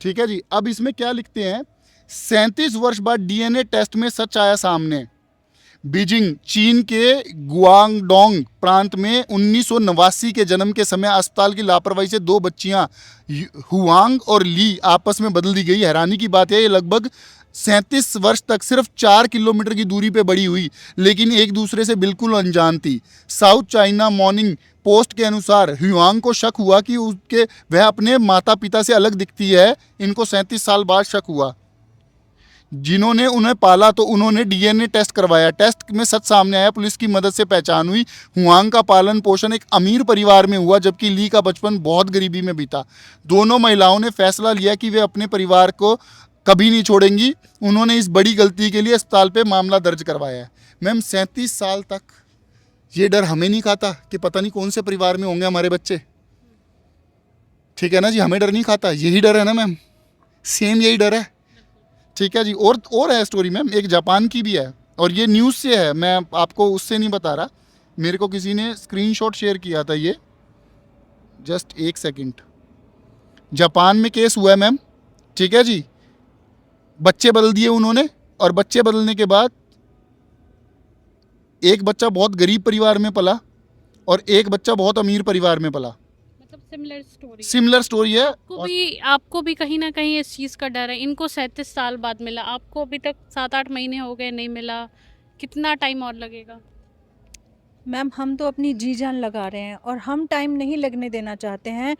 ठीक है जी। अब इसमें क्या लिखते हैं, 37 वर्ष बाद DNA टेस्ट में सच आया सामने। बीजिंग चीन के गुआंगडोंग प्रांत में 1989 के जन्म के समय अस्पताल की लापरवाही से 2 बच्चियां हुआंग और ली आपस में बदल दी गई। हैरानी की बात है, ये लगभग 37 वर्ष तक सिर्फ 4 किलोमीटर की दूरी पे बड़ी हुई, लेकिन एक दूसरे से बिल्कुल अनजान थी। साउथ चाइना मॉर्निंग पोस्ट के अनुसार हुआंग को शक हुआ कि वह अपने माता पिता से अलग दिखती है। इनको 37 साल बाद शक हुआ। जिन्होंने उन्हें पाला तो उन्होंने DNA टेस्ट करवाया। टेस्ट में सच सामने आया, पुलिस की मदद से पहचान हुई। हुआंग का पालन पोषण एक अमीर परिवार में हुआ, जबकि ली का बचपन बहुत गरीबी में बीता। दोनों महिलाओं ने फैसला लिया कि वे अपने परिवार को कभी नहीं छोड़ेंगी। उन्होंने इस बड़ी गलती के लिए अस्पताल पे मामला दर्ज करवाया है। मैम 37 साल तक ये डर हमें नहीं खाता कि पता नहीं कौन से परिवार में होंगे हमारे बच्चे, ठीक है ना जी। हमें डर नहीं खाता, यही डर है ना मैम, सेम यही डर है, ठीक है जी। और है स्टोरी मैम, एक जापान की भी है, और ये न्यूज़ से है, मैं आपको उससे नहीं बता रहा, मेरे को किसी ने स्क्रीनशॉट शेयर किया था ये, जस्ट एक सेकंड। जापान में केस हुआ है मैम, ठीक है जी। बच्चे बदल दिए उन्होंने, और बच्चे बदलने के बाद एक बच्चा बहुत गरीब परिवार में पला और एक बच्चा बहुत अमीर परिवार में पला। मतलब सिमिलर स्टोरी है। आपको भी कहीं ना कहीं इस चीज़ का डर है। इनको 37 साल बाद मिला, आपको अभी तक 7-8 महीने हो गए नहीं मिला, कितना टाइम और लगेगा? मैम हम तो अपनी जी जान लगा रहे हैं और हम टाइम नहीं लगने देना चाहते हैं।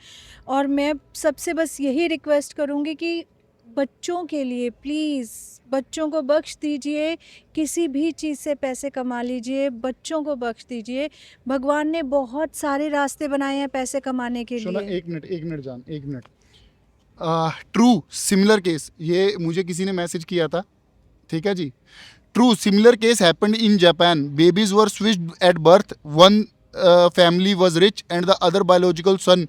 और मैं सबसे बस यही रिक्वेस्ट करूँगी कि बच्चों के लिए प्लीज़ बच्चों को बख्श दीजिए, किसी भी चीज़ से पैसे कमा लीजिए, बच्चों को बख्श दीजिए। भगवान ने बहुत सारे रास्ते बनाए हैं पैसे कमाने के सुना, लिए। एक मिनट जान, एक मिनट। ट्रू सिमिलर केस, ये मुझे किसी ने मैसेज किया था, ठीक है जी। True similar case happened in Japan, babies were switched at birth, one family was rich and the other biological son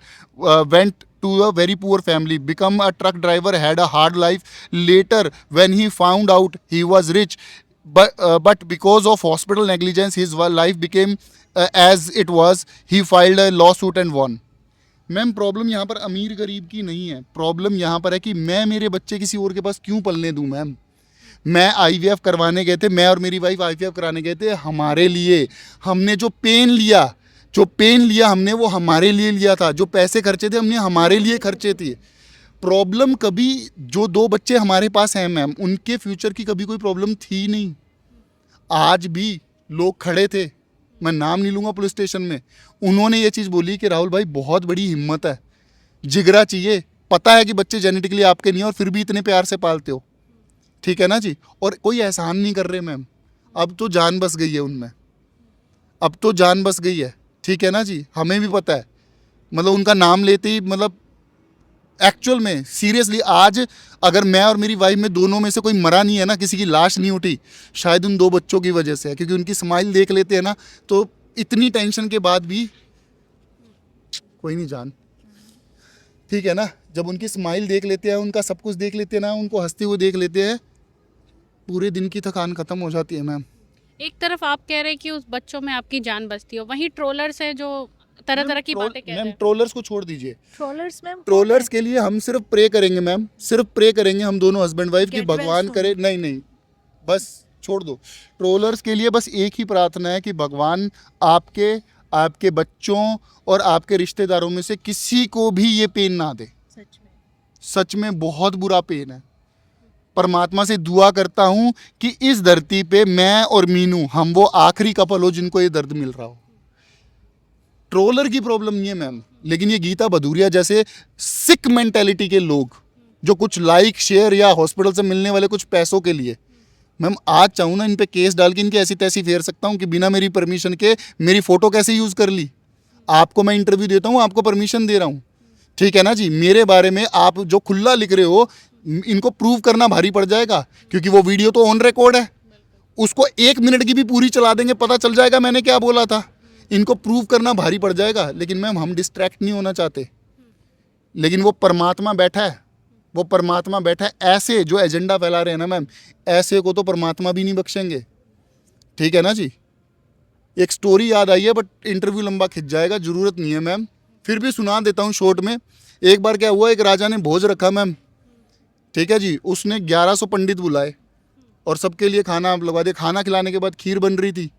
went to a very poor family, become a truck driver, had a hard life. Later when he found out he was rich, but because of hospital negligence his life became as it was. He filed a lawsuit and won. Ma'am problem यहाँ पर अमीर गरीब की नहीं है, problem यहाँ पर है कि मैं मेरे बच्चे किसी और के पास क्यों पलने दूँ। मैम मैं आईवीएफ करवाने गए थे, मैं और मेरी वाइफ आईवीएफ कराने गए थे हमारे लिए। हमने जो पेन लिया हमने वो हमारे लिए लिया था, जो पैसे खर्चे थे हमने हमारे लिए खर्चे थे। प्रॉब्लम कभी जो 2 बच्चे हमारे पास हैं मैम, उनके फ्यूचर की कभी कोई प्रॉब्लम थी नहीं। आज भी लोग खड़े थे, मैं नाम नहीं लूँगा, पुलिस स्टेशन में, उन्होंने ये चीज़ बोली कि राहुल भाई बहुत बड़ी हिम्मत है, जिगरा चाहिए, पता है कि बच्चे जेनेटिकली आपके नहीं है और फिर भी इतने प्यार से पालते हो, ठीक है ना जी। और कोई एहसान नहीं कर रहे मैम, अब तो जान बस गई है उनमें, अब तो जान बस गई है, ठीक है ना जी। हमें भी पता है, मतलब उनका नाम लेते ही, मतलब एक्चुअल में सीरियसली आज अगर मैं और मेरी वाइफ में दोनों में से कोई मरा नहीं है ना, किसी की लाश नहीं उठी, शायद उन 2 बच्चों की वजह से है, क्योंकि उनकी स्माइल देख लेते हैं ना तो इतनी टेंशन के बाद भी कोई नहीं जान, ठीक है ना। जब उनकी स्माइल देख लेते हैं, उनका सब कुछ देख लेते हैं ना, उनको हंसते हुए देख लेते हैं, पूरे दिन की थकान खत्म हो जाती है मैम। एक तरफ आप कह रहे हैं कि उस बच्चों में आपकी जान बचती हो, वहीं ट्रोलर्स है जो तरह तरह की बातें कह रहे मैम हैं। ट्रोलर्स को छोड़ दीजिए, ट्रोलर्स मैम, ट्रोलर्स के लिए हम सिर्फ प्रे करेंगे मैम, सिर्फ प्रे करेंगे हम दोनों हस्बैंड वाइफ कि Get well भगवान soon. करे। नहीं बस छोड़ दो ट्रोलर्स के लिए, बस एक ही प्रार्थना है कि भगवान आपके बच्चों और आपके रिश्तेदारों में से किसी को भी ये पेन ना दे। सच में बहुत बुरा पेन है। परमात्मा से दुआ करता हूँ कि इस धरती पे मैं और मीनू हम वो आखिरी कपल हो जिनको ये दर्द मिल रहा हो। ट्रोलर की प्रॉब्लम नहीं है मैम, लेकिन ये गीता भदूरिया जैसे सिक मेंटेलिटी के लोग जो कुछ लाइक शेयर या हॉस्पिटल से मिलने वाले कुछ पैसों के लिए, मैम आज चाहूँ ना इन पे केस डाल के इनकी ऐसी तैसी फेर सकता हूँ कि बिना मेरी परमिशन के मेरी फ़ोटो कैसे यूज़ कर ली। आपको मैं इंटरव्यू देता हूँ, आपको परमिशन दे रहा हूँ, ठीक है ना जी। मेरे बारे में आप जो खुला लिख रहे हो, इनको प्रूव करना भारी पड़ जाएगा, क्योंकि वो वीडियो तो ऑन रिकॉर्ड है, उसको 1 मिनट की भी पूरी चला देंगे, पता चल जाएगा मैंने क्या बोला था। इनको प्रूव करना भारी पड़ जाएगा। लेकिन मैम हम डिस्ट्रैक्ट नहीं होना चाहते, लेकिन वो परमात्मा बैठा है, वो परमात्मा बैठा है। ऐसे जो एजेंडा फैला रहे हैं ना मैम, ऐसे को तो परमात्मा भी नहीं बख्शेंगे, ठीक है ना जी। एक स्टोरी याद आई है, बट इंटरव्यू लंबा खिंच जाएगा, ज़रूरत नहीं है मैम, फिर भी सुना देता हूँ शॉर्ट में। एक बार क्या हुआ, एक राजा ने भोज रखा मैम, ठीक है जी। उसने 1100 पंडित बुलाए और सबके लिए खाना लगवा दिया। खाना खिलाने के बाद खीर बन रही थी,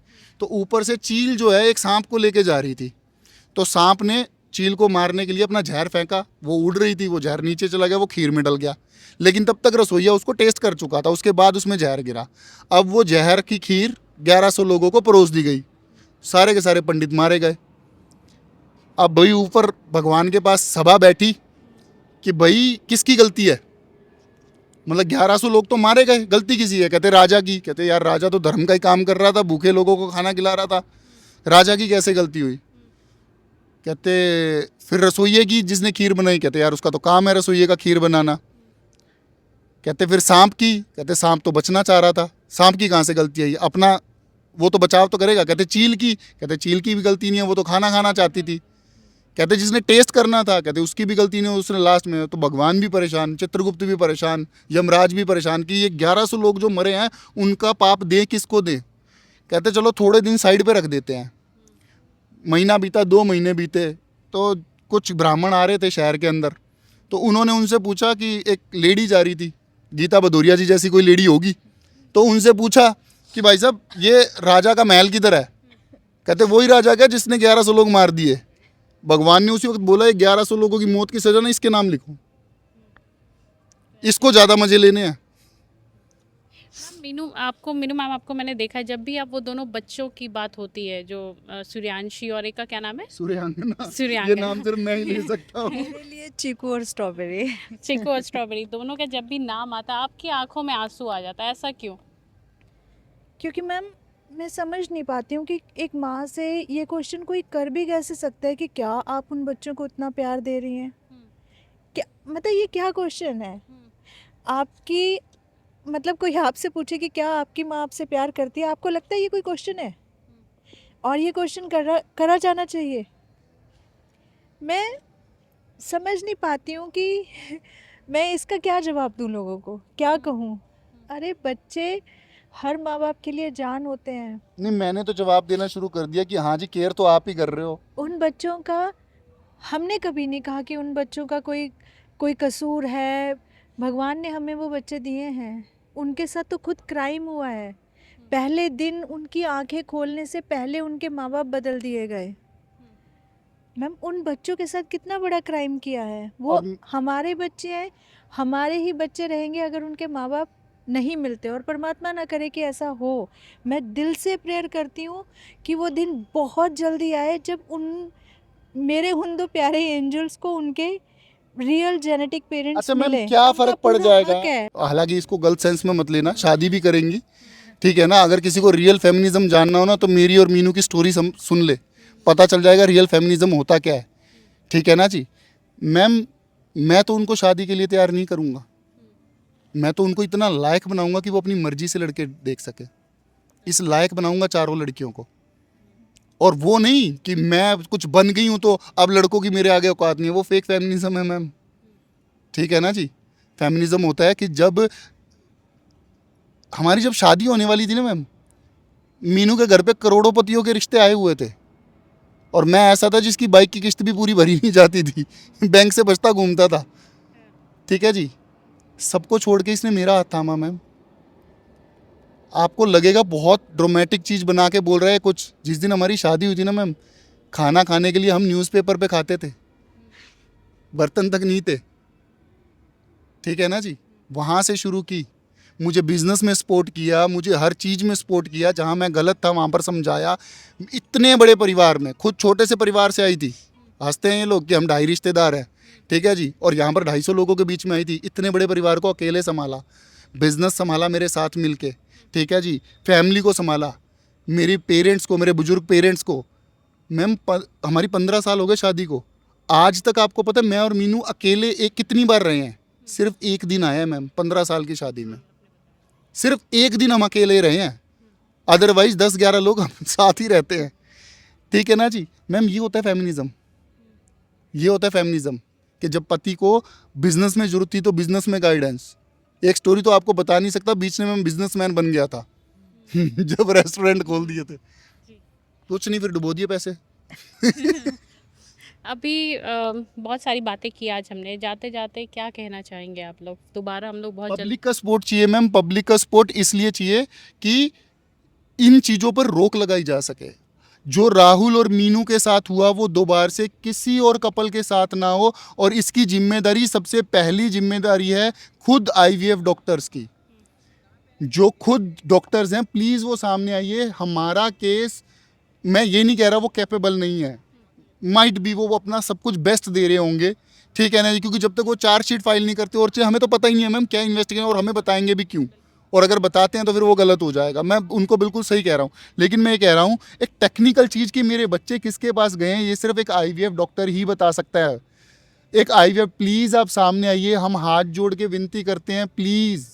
तो ऊपर से चील जो है एक सांप को लेके जा रही थी, तो सांप ने चील को मारने के लिए अपना जहर फेंका, वो उड़ रही थी, वो जहर नीचे चला गया, वो खीर में डल गया। लेकिन तब तक रसोइया उसको टेस्ट कर चुका था, उसके बाद उसमें जहर गिरा। अब वो जहर की खीर 1100 लोगों को परोस दी गई, सारे के सारे पंडित मारे गए। अब भाई ऊपर भगवान के पास सभा बैठी कि भाई किसकी गलती है, मतलब 1100 लोग तो मारे गए, गलती किसी है? कहते राजा की। कहते यार राजा तो धर्म का ही काम कर रहा था, भूखे लोगों को खाना खिला रहा था, राजा की कैसे गलती हुई? कहते फिर रसोइये की जिसने खीर बनाई। कहते यार उसका तो काम है रसोइये का खीर बनाना। कहते फिर सांप की। कहते सांप तो बचना चाह रहा था, सांप की कहाँ से गलती आई? अपना वो तो बचाव तो करेगा। कहते चील की। कहते चील की भी गलती नहीं है, वो तो खाना खाना चाहती थी। कहते जिसने टेस्ट करना था, कहते उसकी भी गलती नहीं है, उसने लास्ट में। तो भगवान भी परेशान, चित्रगुप्त भी परेशान, यमराज भी परेशान कि ये 1100 लोग जो मरे हैं उनका पाप दे किसको दे। कहते चलो थोड़े दिन साइड पे रख देते हैं। महीना बीता, 2 महीने बीते, तो कुछ ब्राह्मण आ रहे थे शहर के अंदर, तो उन्होंने उनसे पूछा कि एक लेडी जा रही थी, गीता भदौरिया जी जैसी कोई लेडी होगी, तो उनसे पूछा कि भाई साहब ये राजा का महल किधर है? कहते वही राजा क्या जिसने 1100 लोग मार दिए। भगवान ने उसी वक्त बोला, ये 1100 लोगों की मौत की सजा ना इसके नाम लिखो, इसको ज़्यादा मजे लेने हैं। मीनू मैम आपको मैंने देखा है जब भी आप वो दोनों बच्चों की बात होती है जो सूर्यांशी और एक का क्या नाम है सूर्यांगना, ये सूर्यांगना। नाम सिर्फ मैं ही ले सकता हूँ। मेरे लिए चीकू और स्ट्रॉबेरी। चिकू और स्ट्रॉबेरी दोनों का जब भी नाम आता है आपकी आंखों में आंसू आ जाता है, ऐसा क्यों? क्योंकि मैम मैं समझ नहीं पाती हूँ कि एक माँ से ये क्वेश्चन कोई कर भी कैसे सकता है कि क्या आप उन बच्चों को इतना प्यार दे रही हैं? क्या मतलब ये क्या क्वेश्चन है आपकी? मतलब कोई आपसे पूछे कि क्या आपकी माँ आपसे प्यार करती है, आपको लगता है ये कोई क्वेश्चन है? और ये क्वेश्चन करा जाना चाहिए? मैं समझ नहीं पाती हूँ कि मैं इसका क्या जवाब दूँ लोगों को, क्या कहूँ? अरे बच्चे हर माँ बाप के लिए जान होते हैं। नहीं, मैंने तो जवाब देना शुरू कर दिया कि हाँ जी, केयर तो आप ही कर रहे हो। उन बच्चों का हमने कभी नहीं कहा कि उन बच्चों का कोई कोई कसूर है। भगवान ने हमें वो बच्चे दिए हैं, उनके साथ तो खुद क्राइम हुआ है। पहले दिन उनकी आंखें खोलने से पहले उनके माँ बाप बदल दिए गए। मैम उन बच्चों के साथ कितना बड़ा क्राइम किया है। वो और हमारे बच्चे हैं, हमारे ही बच्चे रहेंगे अगर उनके माँ बाप नहीं मिलते, और परमात्मा ना करे कि ऐसा हो। मैं दिल से प्रेयर करती हूँ कि वो दिन बहुत जल्दी आए जब उन दो प्यारे एंजल्स को उनके रियल जेनेटिक पेरेंट्स अच्छा मैम, मिले। क्या उनका फर्क पड़ पूरा जाएगा? हक है। हालांकि इसको गलत सेंस में मत लेना, शादी भी करेंगी, ठीक है ना? अगर किसी को रियल फेमिनिज्म जानना हो ना तो मेरी और मीनू की स्टोरी सुन ले, पता चल जाएगा रियल फेमिनिज्म होता क्या है, ठीक है ना जी? मैम, मैं तो उनको शादी के लिए तैयार नहीं करूँगा। मैं तो उनको इतना लायक बनाऊंगा कि वो अपनी मर्जी से लड़के देख सके। इस लायक बनाऊंगा चारों लड़कियों को। और वो नहीं कि मैं कुछ बन गई हूँ तो अब लड़कों की मेरे आगे औकात नहीं है, वो फेक फेमिनिज्म है मैम, ठीक है ना जी? फेमिनिज्म होता है कि जब हमारी जब शादी होने वाली थी ना मैम, मीनू के घर पे करोड़ोंपतियों के रिश्ते आए हुए थे, और मैं ऐसा था जिसकी बाइक की किस्त भी पूरी भरी नहीं जाती थी, बैंक से बचता घूमता था, ठीक है जी? सबको छोड़ के इसने मेरा हाथ थामा मैम। आपको लगेगा बहुत ड्रामेटिक चीज़ बना के बोल रहा है कुछ। जिस दिन हमारी शादी हुई थी ना मैम, खाना खाने के लिए हम न्यूज़पेपर पे खाते थे, बर्तन तक नहीं थे, ठीक है ना जी? वहाँ से शुरू की, मुझे बिजनेस में सपोर्ट किया, मुझे हर चीज़ में सपोर्ट किया, जहाँ मैं गलत था वहाँ पर समझाया। इतने बड़े परिवार में, खुद छोटे से परिवार से आई थी, हंसते हैं ये लोग कि हम 2.5 रिश्तेदार हैं, ठीक है जी? और यहाँ पर 250 लोगों के बीच में आई थी। इतने बड़े परिवार को अकेले संभाला, बिजनेस संभाला मेरे साथ मिल के, ठीक है जी? फैमिली को संभाला, मेरे पेरेंट्स को, मेरे बुजुर्ग पेरेंट्स को। मैम हमारी 15 साल हो गए शादी को, आज तक आपको पता है मैं और मीनू अकेले एक कितनी बार रहे हैं? सिर्फ एक दिन आया है मैम 15 साल की शादी में, सिर्फ एक दिन हम अकेले रहे हैं, अदरवाइज 10-11 लोग हम साथ ही रहते हैं, ठीक है ना जी? मैम ये होता है फेमिनिज्म, ये होता है फेमिनिज्म कि जब पति को बिजनेस में जरूरत थी तो बिजनेस में गाइडेंस। एक स्टोरी तो आपको बता नहीं सकता, बीच में मैं बिजनेसमैन बन गया था जब रेस्टोरेंट खोल दिए थे, कुछ नहीं, फिर डुबो दिए पैसे। अभी बहुत सारी बातें की आज हमने, जाते जाते क्या कहना चाहेंगे आप लोग? दोबारा हम लोग बहुत जल्दी पब्लिक का सपोर्ट चाहिए मैम, पब्लिक का सपोर्ट इसलिए चाहिए कि इन चीज़ों पर रोक लगाई जा सके। जो राहुल और मीनू के साथ हुआ वो दोबारा से किसी और कपल के साथ ना हो, और इसकी जिम्मेदारी, सबसे पहली जिम्मेदारी है खुद आईवीएफ डॉक्टर्स की। जो खुद डॉक्टर्स हैं, प्लीज़ वो सामने आइए। हमारा केस, मैं ये नहीं कह रहा वो कैपेबल नहीं है, माइट भी वो अपना सब कुछ बेस्ट दे रहे होंगे, ठीक है ना जी? क्योंकि जब तक वो चार्जशीट फाइल नहीं करते, और हमें तो पता ही नहीं है मैम क्या इन्वेस्टिगेशन, और हमें बताएंगे भी क्यों? और अगर बताते हैं तो फिर वो गलत हो जाएगा। मैं उनको बिल्कुल सही कह रहा हूँ, लेकिन मैं ये कह रहा हूँ एक टेक्निकल चीज़ कि मेरे बच्चे किसके पास गए हैं, ये सिर्फ एक आईवीएफ डॉक्टर ही बता सकता है। एक आईवीएफ, प्लीज़ आप सामने आइए, हम हाथ जोड़ के विनती करते हैं, प्लीज़।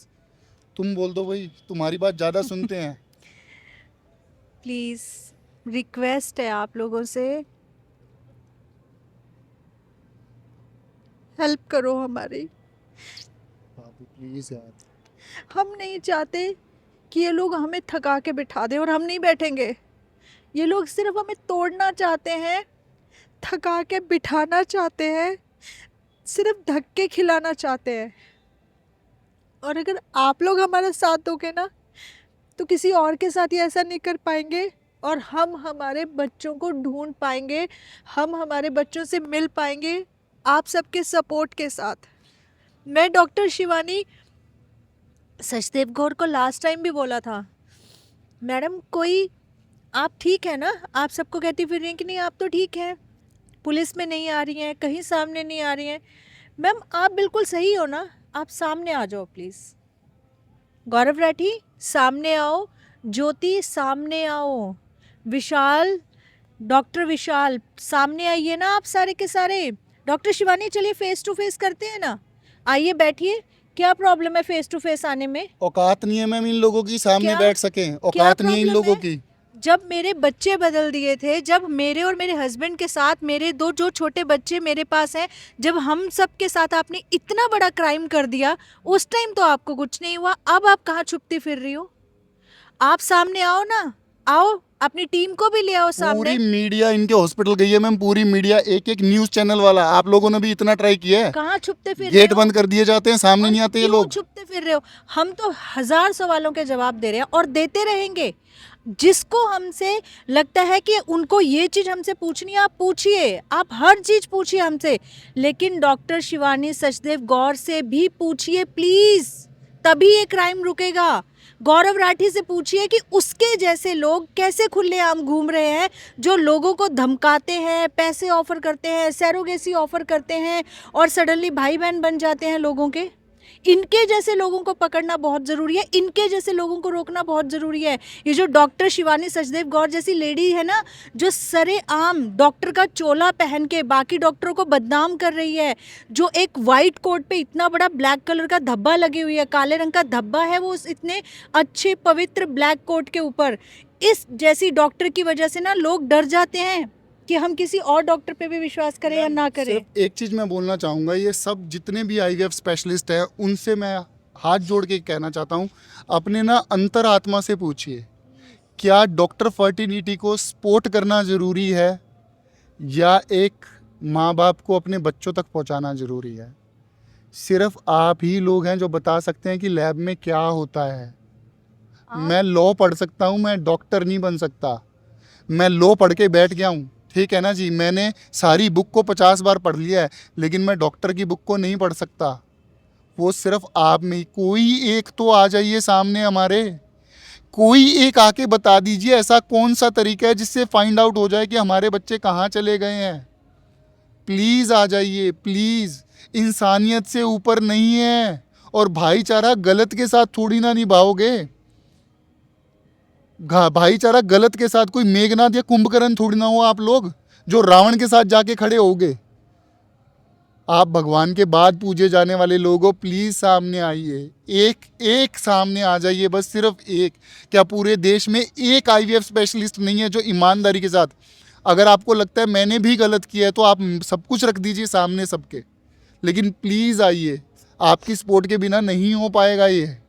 तुम बोल दो भाई, तुम्हारी बात ज़्यादा सुनते हैं। प्लीज़ रिक्वेस्ट है आप लोगों से, हेल्प करो हमारी। प्लीज़ यार, हम नहीं चाहते कि ये लोग हमें थका के बिठा दें, और हम नहीं बैठेंगे। ये लोग सिर्फ हमें तोड़ना चाहते हैं, थका के बिठाना चाहते हैं, सिर्फ धक्के खिलाना चाहते हैं। और अगर आप लोग हमारा साथ दोगे ना, तो किसी और के साथ ये ऐसा नहीं कर पाएंगे, और हम हमारे बच्चों को ढूंढ पाएंगे, हम हमारे बच्चों से मिल पाएंगे आप सबके सपोर्ट के साथ। मैं डॉक्टर शिवानी सचदेव गौर को लास्ट टाइम भी बोला था, मैडम कोई आप ठीक है ना, आप सबको कहती फिर रही हैं कि नहीं आप तो ठीक हैं, पुलिस में नहीं आ रही हैं, कहीं सामने नहीं आ रही हैं। मैम आप बिल्कुल सही हो ना, आप सामने आ जाओ प्लीज़। गौरव राठी सामने आओ, ज्योति सामने आओ, विशाल, डॉक्टर विशाल सामने आइए ना आप सारे के सारे। डॉक्टर शिवानी चलिए फेस टू फेस करते हैं ना, आइए बैठिए। क्या प्रॉब्लम है फेस टू फेस आने में? औकात नहीं है मैम इन लोगों की सामने क्या- बैठ सकें, औकात नहीं है इन प्रॉब्लम लोगों है? की। जब मेरे बच्चे बदल दिए थे, जब मेरे और मेरे हस्बैंड के साथ मेरे दो जो छोटे बच्चे मेरे पास हैं, जब हम सब के साथ आपने इतना बड़ा क्राइम कर दिया, उस टाइम तो आपको कुछ नहीं हुआ। अब आप कहाँ छुपती फिर रही हो? आप सामने आओ ना, आओ अपनी टीम को भी ले आओ सामने। पूरी मीडिया इनके हॉस्पिटल गई है मैम, पूरी मीडिया, एक एक न्यूज चैनल वाला। आप लोगों ने भी इतना ट्राई किया है? कहाँ छुपते फिर रहे गेट हो? बंद कर दिए जाते हैं, सामने और नहीं आते ये क्यों लोग। छुपते फिर रहे हो? हम तो हजार सवालों के जवाब दे रहे हैं और देते रहेंगे। जिसको हमसे लगता है कि उनको ये चीज हमसे पूछनी है, आप पूछिए, आप हर चीज पूछिए हमसे, लेकिन डॉक्टर शिवानी सचदेव गौर से भी पूछिए प्लीज, तभी ये क्राइम रुकेगा। गौरव राठी से पूछिए कि उसके जैसे लोग कैसे खुलेआम घूम रहे हैं, जो लोगों को धमकाते हैं, पैसे ऑफर करते हैं, सैरोगेसी ऑफर करते हैं और सडनली भाई बहन बन जाते हैं लोगों के। इनके जैसे लोगों को पकड़ना बहुत ज़रूरी है, इनके जैसे लोगों को रोकना बहुत ज़रूरी है। ये जो डॉक्टर शिवानी सचदेव गौर जैसी लेडी है ना, जो सरेआम डॉक्टर का चोला पहन के बाकी डॉक्टरों को बदनाम कर रही है, जो एक वाइट कोट पे इतना बड़ा ब्लैक कलर का धब्बा लगी हुई है, काले रंग का धब्बा है वो उस इतने अच्छे पवित्र ब्लैक कोट के ऊपर, इस जैसी डॉक्टर की वजह से ना लोग डर जाते हैं कि हम किसी और डॉक्टर पे भी विश्वास करें या ना करें। सिर्फ एक चीज़ मैं बोलना चाहूँगा, ये सब जितने भी आईवीएफ स्पेशलिस्ट हैं उनसे मैं हाथ जोड़ के कहना चाहता हूँ, अपने ना अंतरात्मा से पूछिए, क्या डॉक्टर फर्टिलिटी को सपोर्ट करना ज़रूरी है या एक माँ बाप को अपने बच्चों तक पहुँचाना ज़रूरी है? सिर्फ आप ही लोग हैं जो बता सकते हैं कि लैब में क्या होता है। मैं लॉ पढ़ सकता हूँ, मैं डॉक्टर नहीं बन सकता। मैं लॉ पढ़ के बैठ गया हूँ, ठीक है ना जी, मैंने सारी बुक को 50 बार पढ़ लिया है, लेकिन मैं डॉक्टर की बुक को नहीं पढ़ सकता। वो सिर्फ आप में ही, कोई एक तो आ जाइए सामने हमारे, कोई एक आके बता दीजिए ऐसा कौन सा तरीका है जिससे फाइंड आउट हो जाए कि हमारे बच्चे कहाँ चले गए हैं। प्लीज़ आ जाइए प्लीज़, इंसानियत से ऊपर नहीं है। और भाईचारा गलत के साथ थोड़ी ना निभाओगे, भाईचारा गलत के साथ कोई मेघनाथ या कुंभकर्ण थोड़ी ना हो आप लोग, जो रावण के साथ जाके खड़े होगे। आप भगवान के बाद पूजे जाने वाले लोग हो, प्लीज़ सामने आइए, एक एक सामने आ जाइए, बस सिर्फ एक। क्या पूरे देश में एक आईवीएफ स्पेशलिस्ट नहीं है जो ईमानदारी के साथ, अगर आपको लगता है मैंने भी गलत किया है तो आप सब कुछ रख दीजिए सामने सबके, लेकिन प्लीज़ आइए, आपकी सपोर्ट के बिना नहीं हो पाएगा ये।